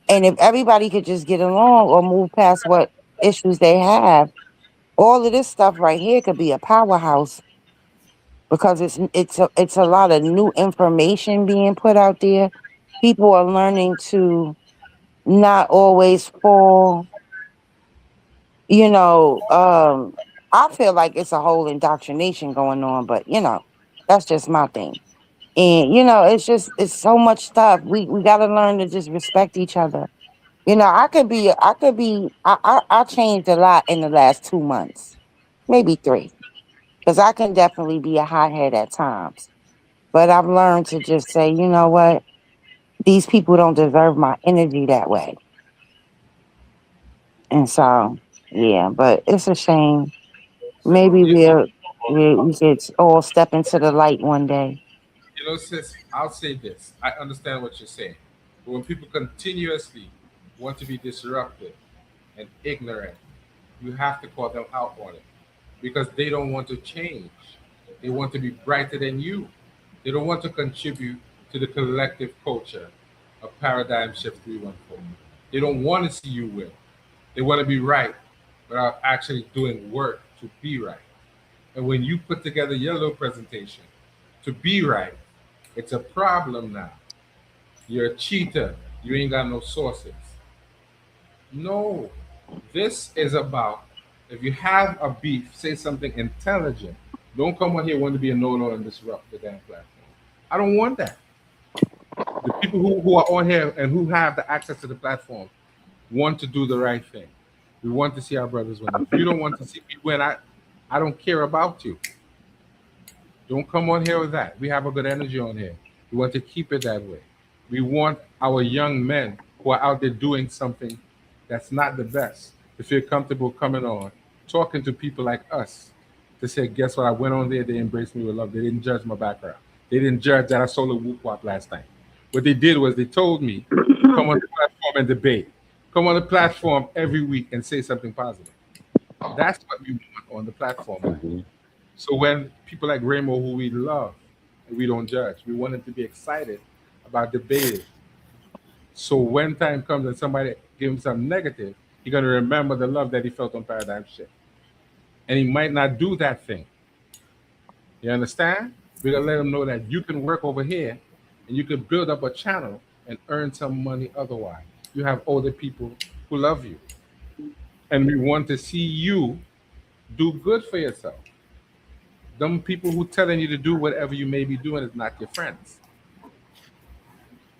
And if everybody could just get along or move past what issues they have, all of this stuff right here could be a powerhouse because it's a lot of new information being put out there. People are learning to not always fall, you know, I feel like it's a whole indoctrination going on, but that's just my thing. And it's so much stuff. We gotta learn to just respect each other. I changed a lot in the last 2 months, maybe three, because I can definitely be a hothead at times. But I've learned to just say, you know what, these people don't deserve my energy that way. And so, yeah, but it's a shame. So Maybe we're we could all step into the light one day. You know, sis, I'll say this. I understand what you're saying. But when people continuously want to be disruptive and ignorant, you have to call them out on it because they don't want to change. They want to be brighter than you. They don't want to contribute to the collective culture of Paradigm Shift 314. They don't want to see you win. They want to be right without actually doing work to be right. And when you put together your little presentation to be right, it's a problem now. You're a cheater. You ain't got no sources. No, this is about if you have a beef, say something intelligent. Don't come on here want to be a no-no and disrupt the damn platform. I don't want that. The people who are on here and who have the access to the platform want to do the right thing. We want to see our brothers win. If you don't want to see me win, I don't care about you. Don't come on here with that. We have a good energy on here. We want to keep it that way. We want our young men who are out there doing something that's not the best to feel comfortable coming on, talking to people like us to say, guess what? I went on there, they embraced me with love. They didn't judge my background. They didn't judge that I sold a whoop wop last night. What they did was they told me, come on the platform and debate. Come on the platform every week and say something positive. That's what we want on the platform. Man. So when people like Ramo, who we love, and we don't judge, we want them to be excited about debating. So when time comes and somebody gives him something negative, he's gonna remember the love that he felt on Paradigm Shift. And he might not do that thing. You understand? We're gonna let him know that you can work over here and you can build up a channel and earn some money otherwise. You have older people who love you. And we want to see you do good for yourself. Them people who telling you to do whatever you may be doing is not your friends.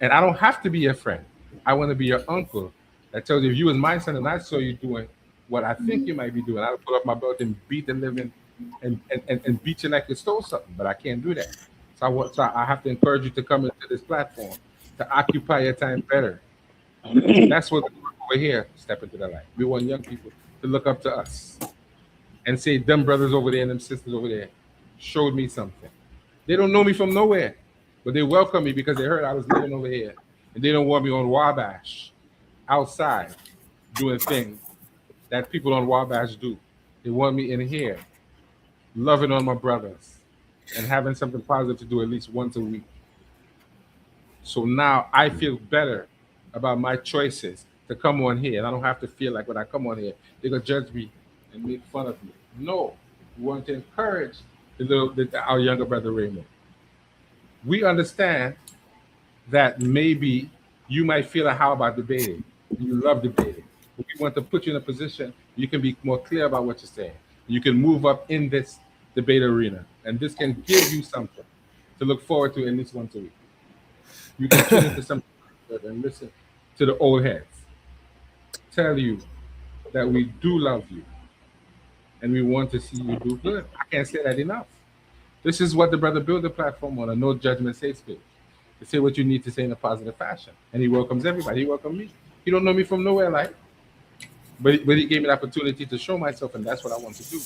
And I don't have to be your friend. I want to be your uncle that tells you if you was my son and I saw you doing what I think you might be doing, I would put up my belt and beat the living and beat you like you stole something. But I can't do that. So I have to encourage you to come into this platform to occupy your time better. That's what we work over here. Step into the light. We want young people to look up to us and say, them brothers over there and them sisters over there showed me something. They don't know me from nowhere, but they welcome me because they heard I was living over here. And they don't want me on Wabash outside doing things that people on Wabash do. They want me in here loving on my brothers and having something positive to do at least once a week. So now I feel better about my choices to come on here. And I don't have to feel like when I come on here, they're going to judge me and make fun of me. No, we want to encourage our younger brother Raymond. We understand that maybe you might feel like how about debating. You love debating. But we want to put you in a position you can be more clear about what you're saying. You can move up in this debate arena. And this can give you something to look forward to at least once a week. You can tune into something and listen to the old heads tell you that we do love you and we want to see you do good. I can't say that enough. This is what the brother built the platform on, a no judgment safe space. To say what you need to say in a positive fashion. And he welcomes everybody. He welcomed me. He don't know me from nowhere, like, but he gave me the opportunity to show myself, and that's what I want to do.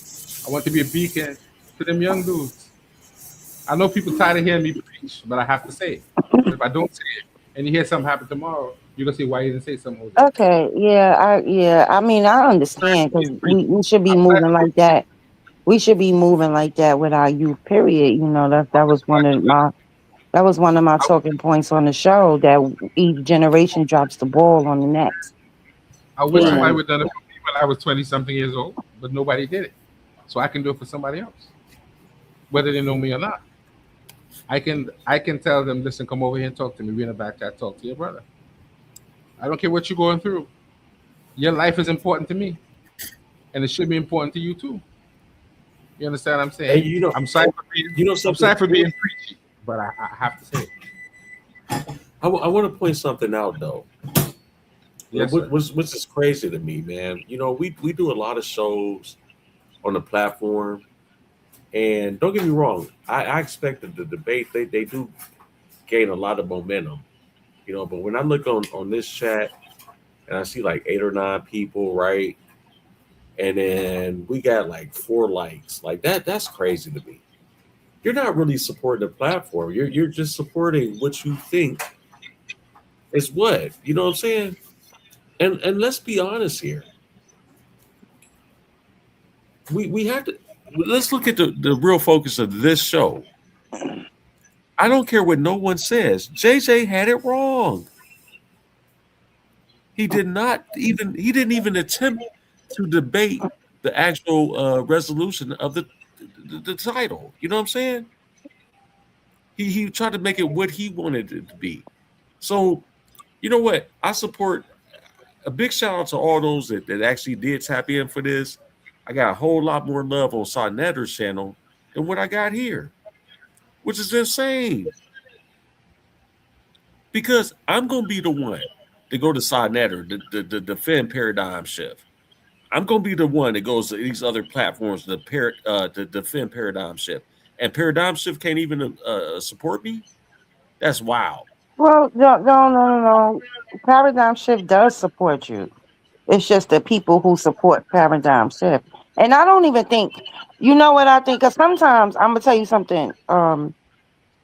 I want to be a beacon to them young dudes. I know people tired of hearing me preach, but I have to say it. If I don't say it, and you hear something happen tomorrow, you're gonna say, why you didn't say something? Okay, yeah. I mean, I understand because we should be moving like that. We should be moving like that with our youth. Period. You know that was one of my talking points on the show. That each generation drops the ball on the next. I wish somebody would have done it for me when I was 20 something years old, but nobody did it. So I can do it for somebody else, whether they know me or not. I can tell them, listen, come over here and talk to me. We're in the back chat, talk to your brother. I don't care what you're going through. Your life is important to me, and it should be important to you too. You understand what I'm saying? Hey, I'm sorry for being preachy, but I have to say it. I want to point something out though. Yes, which is crazy to me, man. You know, we do a lot of shows on the platform, and don't get me wrong, I expected the debate they do gain a lot of momentum, you know. But when I look on this chat and I see like 8 or 9 people, right, and then we got like 4 likes. Like that's crazy to me. You're not really supporting the platform. You're just supporting what you think is what. You know what I'm saying? And let's be honest here. We have to let's look at the real focus of this show. I don't care what no one says. JJ had it wrong. He didn't even attempt to debate the actual resolution of the title. You know what I'm saying? He tried to make it what he wanted it to be. So you know what? I support a big shout out to all those that actually did tap in for this. I got a whole lot more love on Sonetter's channel than what I got here, which is insane. Because I'm gonna be the one to go to Sonetter to defend Paradigm Shift. I'm gonna be the one that goes to these other platforms to defend Paradigm Shift, and Paradigm Shift can't even support me. That's wild. Well, no. Paradigm Shift does support you. It's just the people who support Paradigm Shift. And I don't even think, you know what I think? Because sometimes, I'm going to tell you something,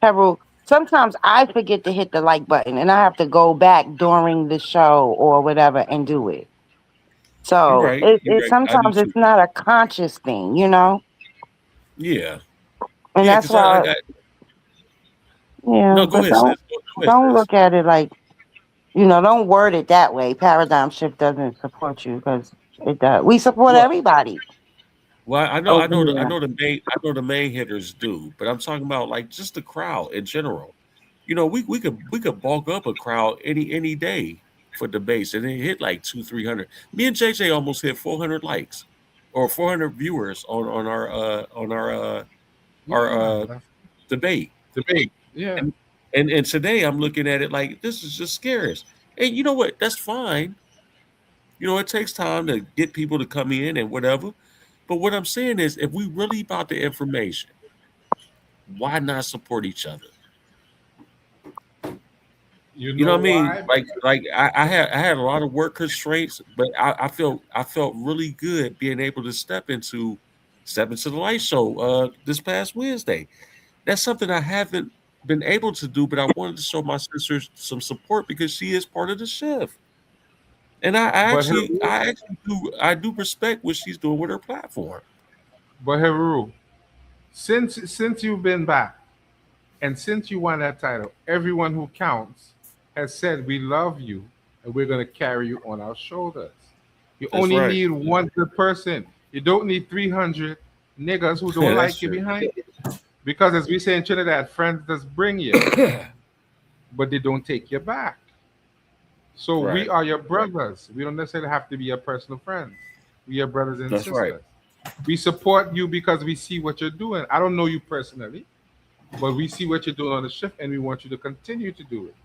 Heru. Sometimes I forget to hit the like button and I have to go back during the show or whatever and do it. You're So right. You're right. I do sometimes too. it's not a conscious thing, you know? Yeah. And Yeah. that's Because I why, got yeah, no. Go but ahead, sis. Go ahead, don't sis. look at it like, don't word it that way. Paradigm Shift doesn't support you because it does. We support Well, everybody well, I over know, here. I know the main hitters do, but I'm talking about like just the crowd in general. We could bulk up a crowd any day for debates, and it hit like 200-300. Me and JJ almost hit 400 likes or 400 viewers on our Yeah, that's debate. debate. Yeah. And today I'm looking at it like this is just scarce. And you know what? That's fine. It takes time to get people to come in and whatever. But what I'm saying is, if we really about the information, why not support each other? You You know know what I mean? why? I had a lot of work constraints, but I felt really good being able to step into the light show this past Wednesday. That's something I haven't been able to do, but I wanted to show my sister some support because she is part of the shift. And But Heru, I do respect what she's doing with her platform. but Heru, since you've been back and since you won that title, everyone who counts has said we love you and we're gonna carry you on our shoulders. You That's only right. need one good person. You don't need 300 niggas who don't That's like you true. behind you. Because as we say in Trinidad, friends just bring you, but they don't take you back. So we Right. are your brothers. We don't necessarily have to be your personal friends. We are brothers and That's right. sisters. We support you because we see what you're doing. I don't know you personally, but we see what you're doing on the shift, and we want you to continue to do it.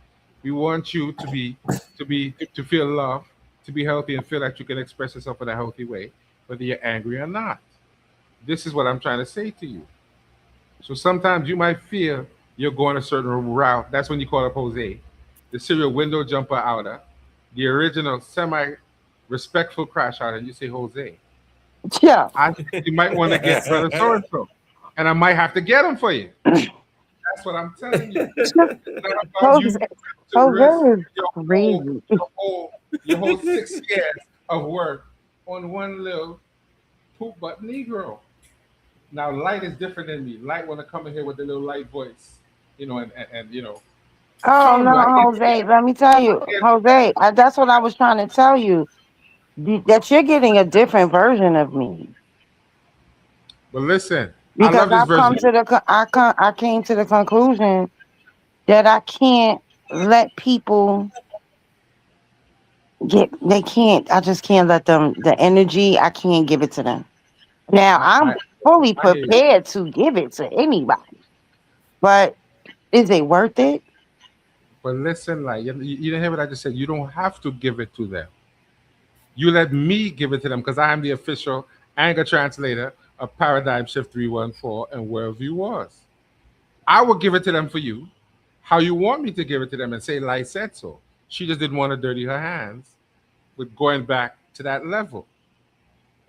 We want you to feel love, to be healthy, and feel like you can express yourself in a healthy way, whether you're angry or not. This is what I'm trying to say to you. So sometimes you might feel you're going a certain route. That's when you call up Jose, the serial window jumper outer, the original semi respectful crash outer. And you say, Jose, Yeah. I think you might want to get brother so and so, and I might have to get him for you. That's what I'm telling you. It's not about Jose, you to risk Jose is your whole, crazy. your whole 6 years of work on one little poop butt Negro. Now, Light is different than me. Light want to come in here with a little light voice, and Oh calm no, Light. Jose. Let me tell you, Jose. That's what I was trying to tell you. That you're getting a different version of me But listen, I because love this I've come version. to I came to the conclusion that I can't let people they can't. I just can't let them the energy. I can't give it to them. Now I, I'm I, fully I hear you. prepared to give it to anybody, but is it worth it? But listen, like you didn't hear what I just said. You don't have to give it to them. You let me give it to them because I am the official anger translator of Paradigm Shift 314 and Worldview Wars. I will give it to them for you how you want me to give it to them and say, Light said so. She just didn't want to dirty her hands with going back to that level.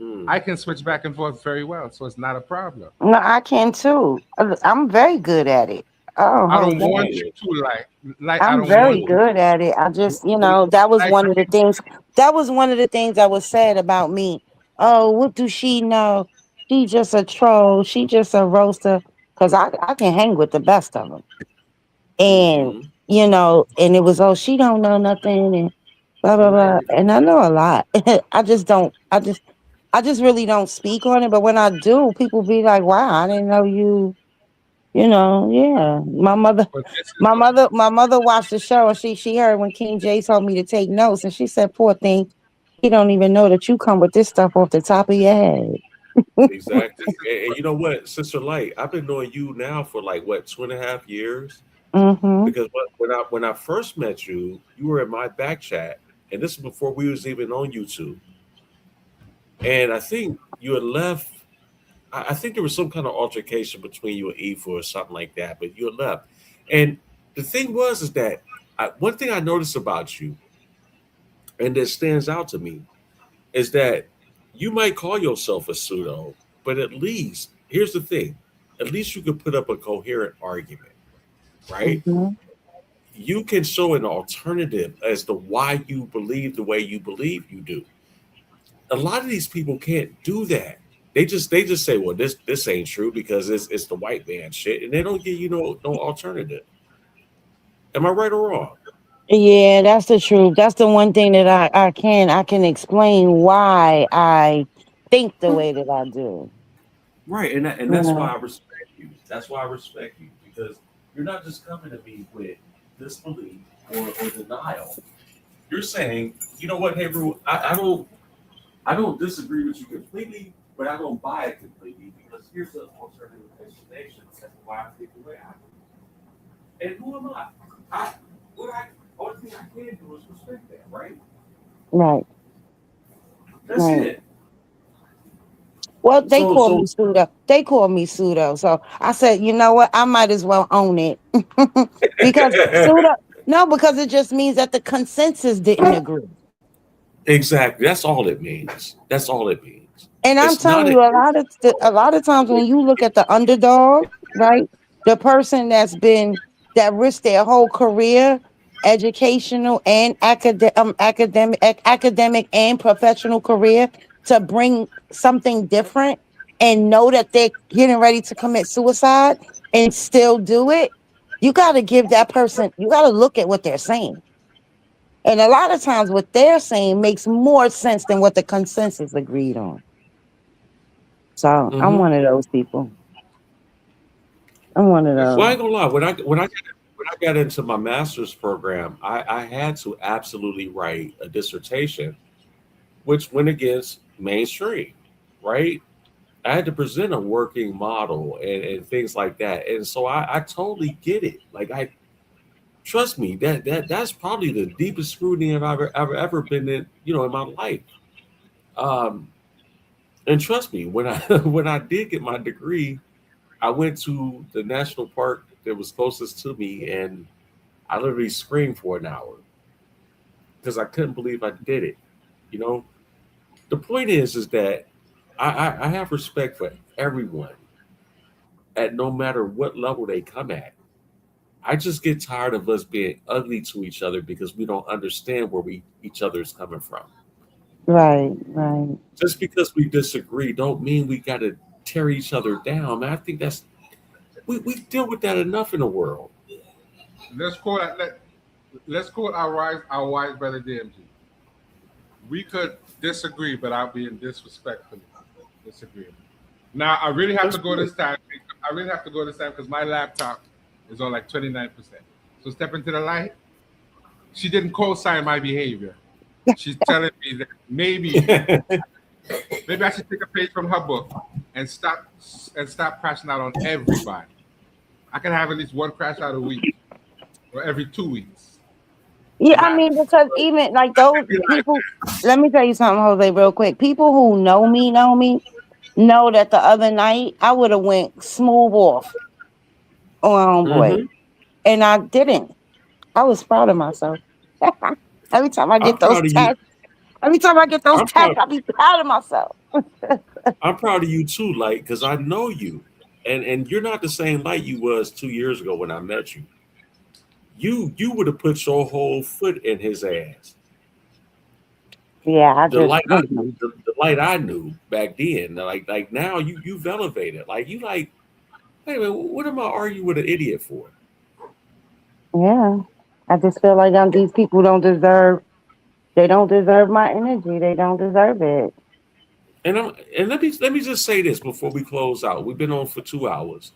Mm. I can switch back and forth very well, so it's not a problem. No, I can too. I'm very good at it. Oh, I don't Jose. want Yeah. you to like. I I'm don't want very Mm. you good at it. I just, to that was like. one of the things. That was one of the things that was said about me. Oh, what do she know? She just a troll. She just a roaster. Cause I can hang with the best of them. And Mm-hmm. and it was, oh, she don't know nothing and blah blah blah. Right. And I know a lot. I just don't. I just really don't speak on it. But when I do, people be like, "Wow, I didn't know you." Yeah. But this is My mother watched the show and she heard when King J told me to take notes and she said, "Poor thing, he don't even know that you come with this stuff off the top of your head." Exactly. And you know what, Sister Light, I've been knowing you now for like what, 2.5 years? Mm-hmm. Because when I first met you, you were in my back chat, and this is before we was even on YouTube. And I think you had left. I think there was some kind of altercation between you and Eva or something like that, but you had left. And the thing was is that one thing I noticed about you, and that stands out to me, is that you might call yourself a pseudo, but at least here's the thing: at least you could put up a coherent argument, right? Mm-hmm. You can show an alternative as to why you believe the way you believe you do. A lot of these people can't do that. They just say, well, this ain't true because it's the white man shit, and they don't give you no alternative. Am I right or wrong? Yeah, that's the truth. That's the one thing that I can explain why I think the way that I do. Right, and You that's why know. I respect you. That's why I respect you because you're not just coming to me with disbelief or denial. You're saying, you know what, Heru, I don't disagree with you completely, but I don't buy it completely because here's an alternative explanation as to why I think the way I do. And who am I? I what I only thing I can do is respect that, right? Right, That's right. it. Well, they So call me so pseudo. They call me pseudo. So I said, you know what? I might as well own it because pseudo. No, because it just means that the consensus didn't agree. exactly. That's all it means. That's all it means. And I'm It's not telling a you, a lot of times when you look at the underdog, right, the person that risked their whole career, educational and academic and professional career to bring something different, and know that they're getting ready to commit suicide and still do it. You got to give that person. You got to look at what they're saying, and a lot of times what they're saying makes more sense than what the consensus agreed on. So I'm hmm one of those people. I'm one of well, I those. ain't gonna lie. When I got into my master's program, I had to absolutely write a dissertation, which went against mainstream, right? I had to present a working model and things like that. And so I totally get it. Like I trust me, that's probably the deepest scrutiny I've ever been in, in my life. Um, and trust me, when I when I did get my degree, I went to the national park that was closest to me, and I literally screamed for an hour because I couldn't believe I did it. You know, the point is that I have respect for everyone at no matter what level they come at. I just get tired of us being ugly to each other because we don't understand where we each other is coming from. Right, right. Just because we disagree, don't mean we got to tear each other down. Man, I think that's we deal with that enough in the world. let's quote let's quote our wise brother DMG. We could disagree, but I'll be in disrespectfully disagreeing. Now I really have That's to go good. this time. I really have to go this time because my laptop is on like 29%. So step into the light. She didn't co-sign my behavior. She's telling me that maybe I should take a page from her book and stop crashing out on everybody. I can have at least one crash out a week or every 2 weeks. Yeah, And I that mean, because even like those be like people, let me tell you something, Jose, real quick. People who know me, know that the other night I would have went smooth off on boy. hmm And I didn't. I was proud of myself. every time I I'm get those proud of you. texts, every time I get those I'm proud. texts, I be proud of myself. I'm proud of you too, like, because I know you, and you're not the same light you was 2 years ago when I met you. You would have put your whole foot in his ass. Yeah, I The just light I knew, the light I knew back then, like now you've elevated. Like you like, hey man, what am I arguing with an idiot for? yeah. I just feel like these people don't deserve my energy. They don't deserve it. And let me just say this before we close out. We've been on for 2 hours.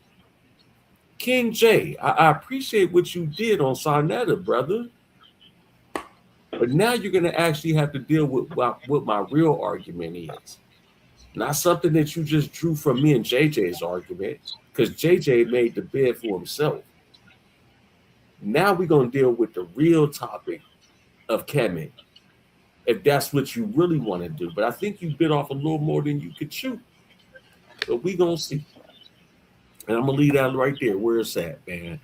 King J, I appreciate what you did on Sarnetta, brother. But now you're gonna actually have to deal with what my real argument is. Not something that you just drew from me and JJ's argument, because JJ made the bed for himself. Now we're gonna deal with the real topic of Kemet, if that's what you really want to do. But I think you bit off a little more than you could chew. But we gonna see. And I'm gonna leave that right there where it's at, man.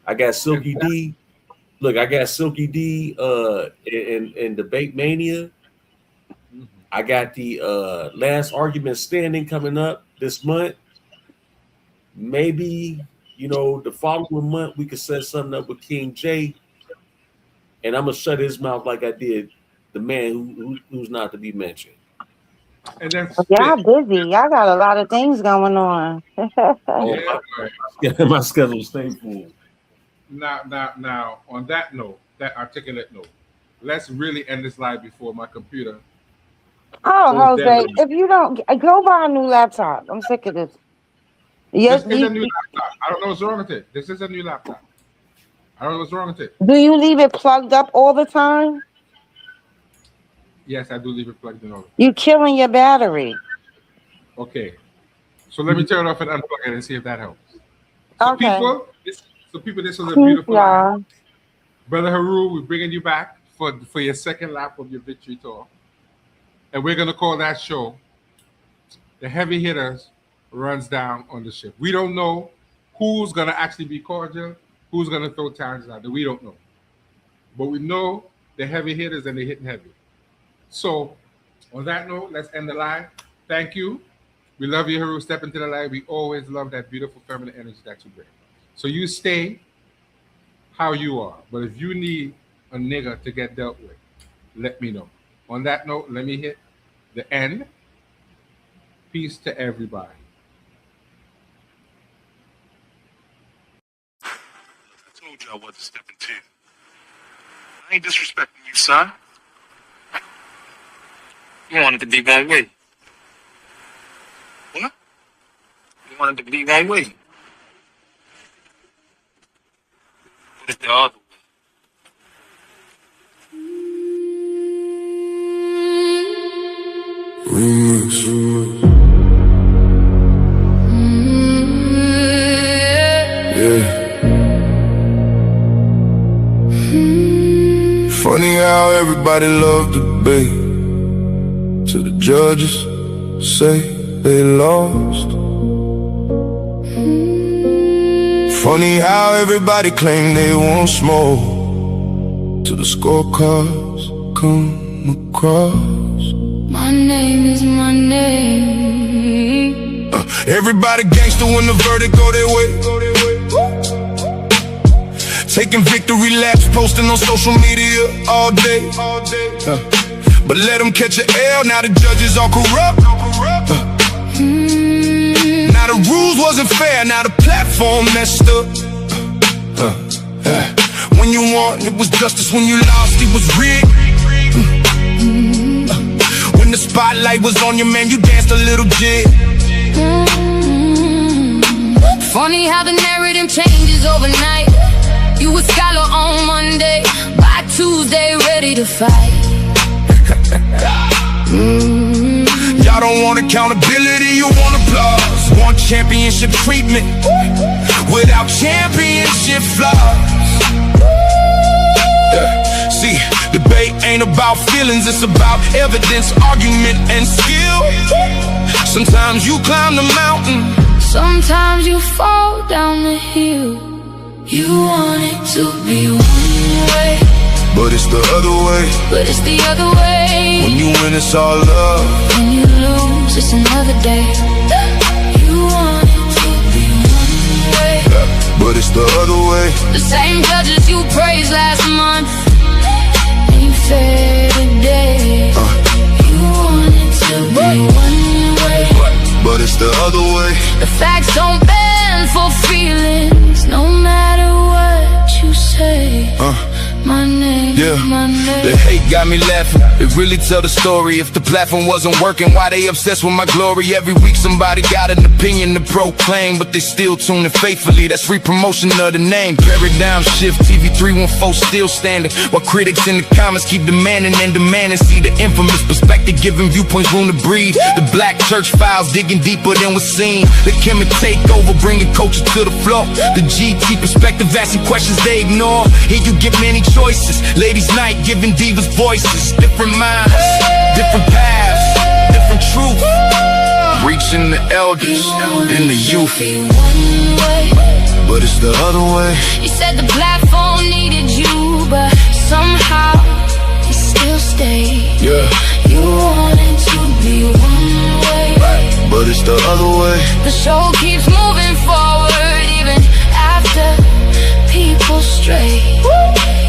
I got Silky D. Look, I got Silky D in Debate Mania. I got the last argument standing coming up this month. Maybe, the following month we could set something up with King J. And I'm gonna shut his mouth like I did the man who's not to be mentioned. And then y'all busy. Y'all got a lot of things going on. My schedule stay full. Now, on that note, that articulate note, let's really end this live before my computer. Oh, Jose, if you don't go buy a new laptop, I'm sick of this. Yes, this is a new laptop. I don't know what's wrong with it. This is a new laptop. I don't know what's wrong with it. Do you leave it plugged up all the time? Yes, I do leave it plugged in all the time. You're killing your battery. Okay. So let me turn it off and unplug it and see if that helps. Okay. People, this was a beautiful live. Brother Heru, we're bringing you back for your second lap of your victory tour. And we're going to call that show The Heavy Hitters Runs Down on the Ship. We don't know who's going to actually be cordial, who's going to throw challenges out there. We don't know. But we know the heavy hitters and they're hitting heavy. So on that note, let's end the live. Thank you. We love you, Heru. Step into the light. We always love that beautiful feminine energy that you bring. So you stay how you are. But if you need a nigga to get dealt with, let me know. On that note, let me hit the end. Peace to everybody. I told you I wasn't stepping to. I ain't disrespecting you, son. You wanted to be one way. What? You wanted to be one way. But it's the other way. Funny how everybody loved the debate till the judges say they lost. Funny how everybody claimed they want smoke till the scorecards come across. My name is my name. Everybody gangster when the verdict go their way. Taking victory laps, posting on social media all day. But let them catch an L, now the judges all corrupt. Now the rules wasn't fair, now the platform messed up. When you won, it was justice. When you lost, it was rigged. When the spotlight was on you, man, you danced a little jig. Funny how the narrative changes overnight. You a scholar on Monday, by Tuesday ready to fight. Y'all don't want accountability, you want applause. Want championship treatment without championship flaws. See, debate ain't about feelings, it's about evidence, argument, and skill. Sometimes you climb the mountain, sometimes you fall down the hill. You want it to be one way, but it's the other way. But it's the other way. When you win, it's all love. When you lose, lose, it's another day. You want it to be one way, but it's the other way. the same judges you praised last month ain't fair today. You want it to be one way, But it's the other way. the facts don't bend for feelings, no matter what you say. My name, Yeah. my name. The hate got me laughing. It really tell the story. If the platform wasn't working, why they obsessed with my glory? Every week somebody got an opinion to proclaim, but they still tune in faithfully. That's free promotion of the name. Paradigm shift, TV 314 still standing, while critics in the comments keep demanding and demanding. See the infamous perspective, giving viewpoints room to breathe. The black church files digging deeper than was seen. The Kemet takeover, bringing culture to the floor. The GT perspective, asking questions they ignore. Here you get many choices. Ladies' night, giving divas voices. Different minds, different paths, different truth. Reaching the elders and the youth. But it's the other way. You said the platform needed you, but somehow you still stayed. Yeah, You wanted to be one way, but it's the other way. the show keeps moving forward even after people stray.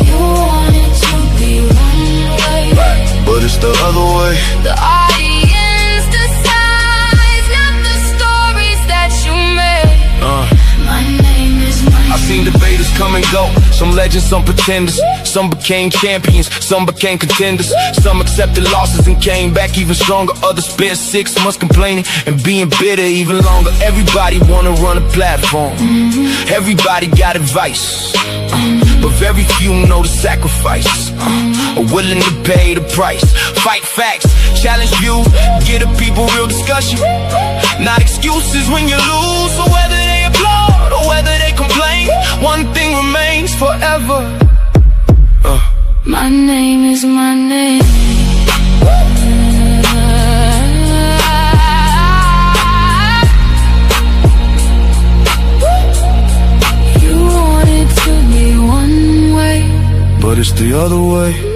You wanted to be one way, But it's the other way. the audience decides, not the stories that you made. My name is my I've seen debaters come and go. Some legends, some pretenders. Some became champions, some became contenders. Some accepted losses and came back even stronger. Others spent 6 months complaining and being bitter even longer. Everybody wanna run a platform. Everybody got advice, but very few know the sacrifice. Are willing to pay the price. Fight facts, challenge views, give the people real discussion. Not excuses when you lose, or whether they applaud or whether they complain. One thing remains forever. My name is my name. But it's the other way.